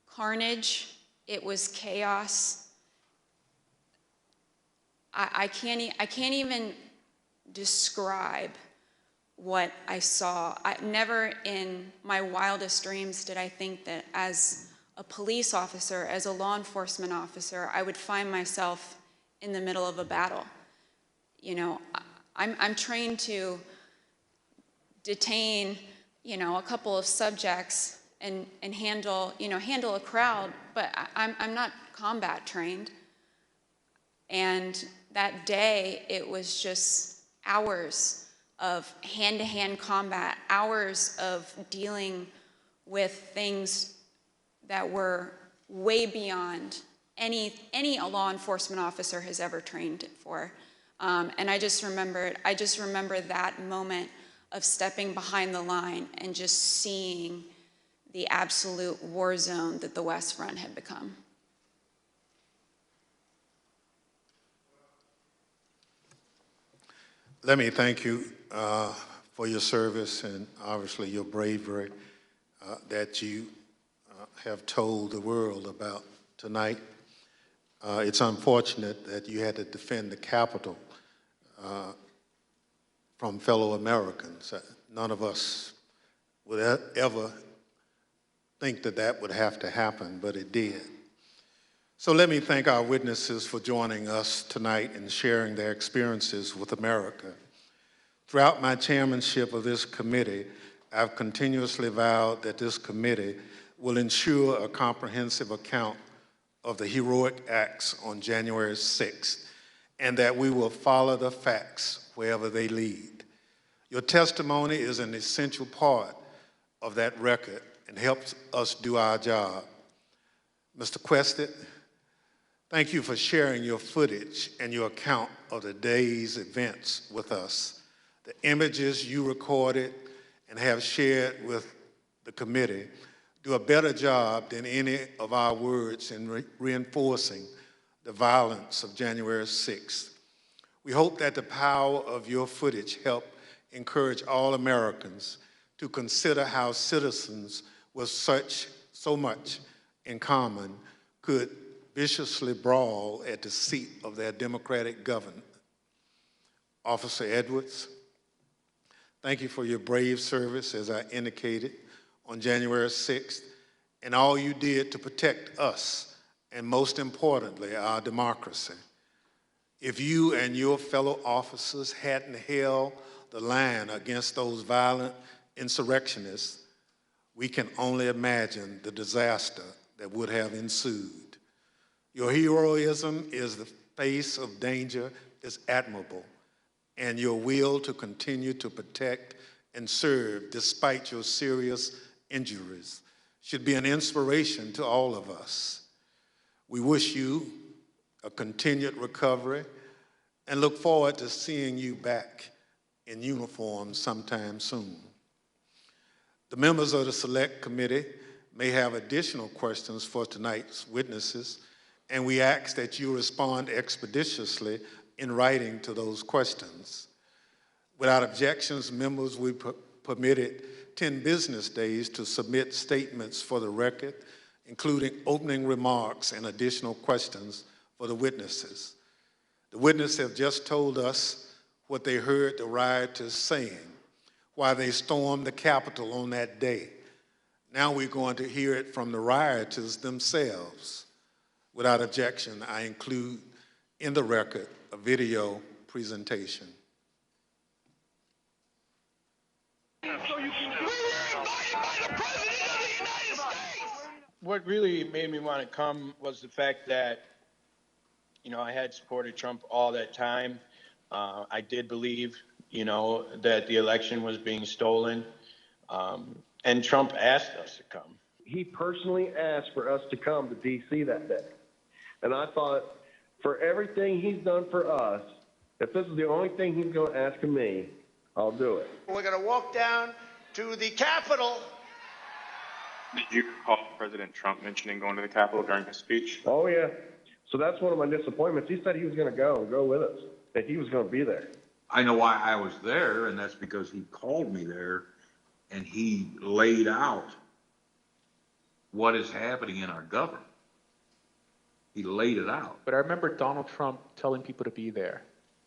carnage. It was chaos. I can't even describe what I saw. Never in my wildest dreams did I think that as a police officer, as a law enforcement officer, I would find myself in the middle of a battle. You know, I'm trained to detain, you know, a couple of subjects and handle a crowd, but I'm not combat trained. And that day, it was just hours of hand-to-hand combat, hours of dealing with things that were way beyond any law enforcement officer has ever trained for. And I just remember that moment of stepping behind the line and just seeing the absolute war zone that the West Front had become. Let me thank you for your service and obviously your bravery that you have told the world about tonight. It's unfortunate that you had to defend the Capitol from fellow Americans. None of us would ever think that that would have to happen, but it did. So let me thank our witnesses for joining us tonight and sharing their experiences with America. Throughout my chairmanship of this committee, I've continuously vowed that this committee will ensure a comprehensive account of the heroic acts on January 6th, and that we will follow the facts wherever they lead. Your testimony is an essential part of that record and helps us do our job. Mr. Quested, thank you for sharing your footage and your account of the day's events with us. The images you recorded and have shared with the committee do a better job than any of our words in reinforcing the violence of January 6th. We hope that the power of your footage help encourage all Americans to consider how citizens with so much in common could viciously brawl at the seat of their democratic government. Officer Edwards, thank you for your brave service, as I indicated, on January 6th, and all you did to protect us, and most importantly, our democracy. If you and your fellow officers hadn't held the line against those violent insurrectionists, we can only imagine the disaster that would have ensued. Your heroism in the face of danger is admirable, and your will to continue to protect and serve despite your serious injuries should be an inspiration to all of us. We wish you a continued recovery and look forward to seeing you back in uniform sometime soon. The members of the Select Committee may have additional questions for tonight's witnesses, and we ask that you respond expeditiously in writing to those questions. Without objections, members will be permitted 10 business days to submit statements for the record, including opening remarks and additional questions for the witnesses. The witnesses have just told us what they heard the rioters saying while they stormed the Capitol on that day. Now we're going to hear it from the rioters themselves. Without objection, I include in the record a video presentation. What really made me want to come was the fact that, you know, I had supported Trump all that time. I did believe, you know, that the election was being stolen. And Trump asked us to come. He personally asked for us to come to D.C. that day. And I thought, for everything he's done for us, if this is the only thing he's going to ask of me, I'll do it. We're going to walk down to the Capitol. Did you recall President Trump mentioning going to the Capitol during his speech? Oh, yeah. So that's one of my disappointments. He said he was going to go with us, that he was going to be there. I know why I was there, and that's because he called me there, and he laid out what is happening in our government. He laid it out. But I remember Donald Trump telling people to be there,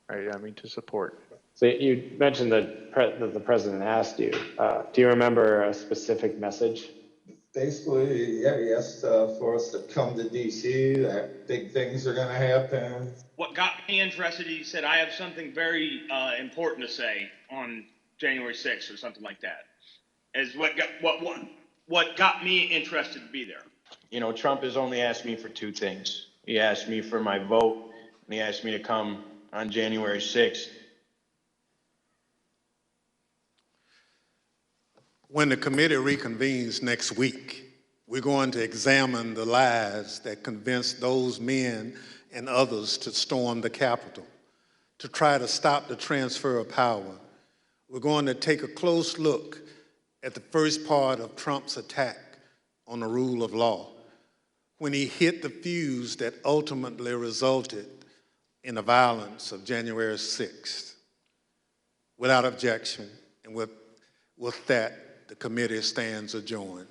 right? I mean, to support. So you mentioned that the president asked you. Do you remember a specific message? Basically, yeah, he asked for us to come to D.C., that big things are going to happen. What got me interested, he said, I have something very important to say on January 6th or something like that, is what got me interested to be there. You know, Trump has only asked me for two things. He asked me for my vote, and he asked me to come on January 6th. When the committee reconvenes next week, we're going to examine the lies that convinced those men and others to storm the Capitol, to try to stop the transfer of power. We're going to take a close look at the first part of Trump's attack on the rule of law, when he hit the fuse that ultimately resulted in the violence of January 6th. Without objection, and with that, the committee stands adjourned.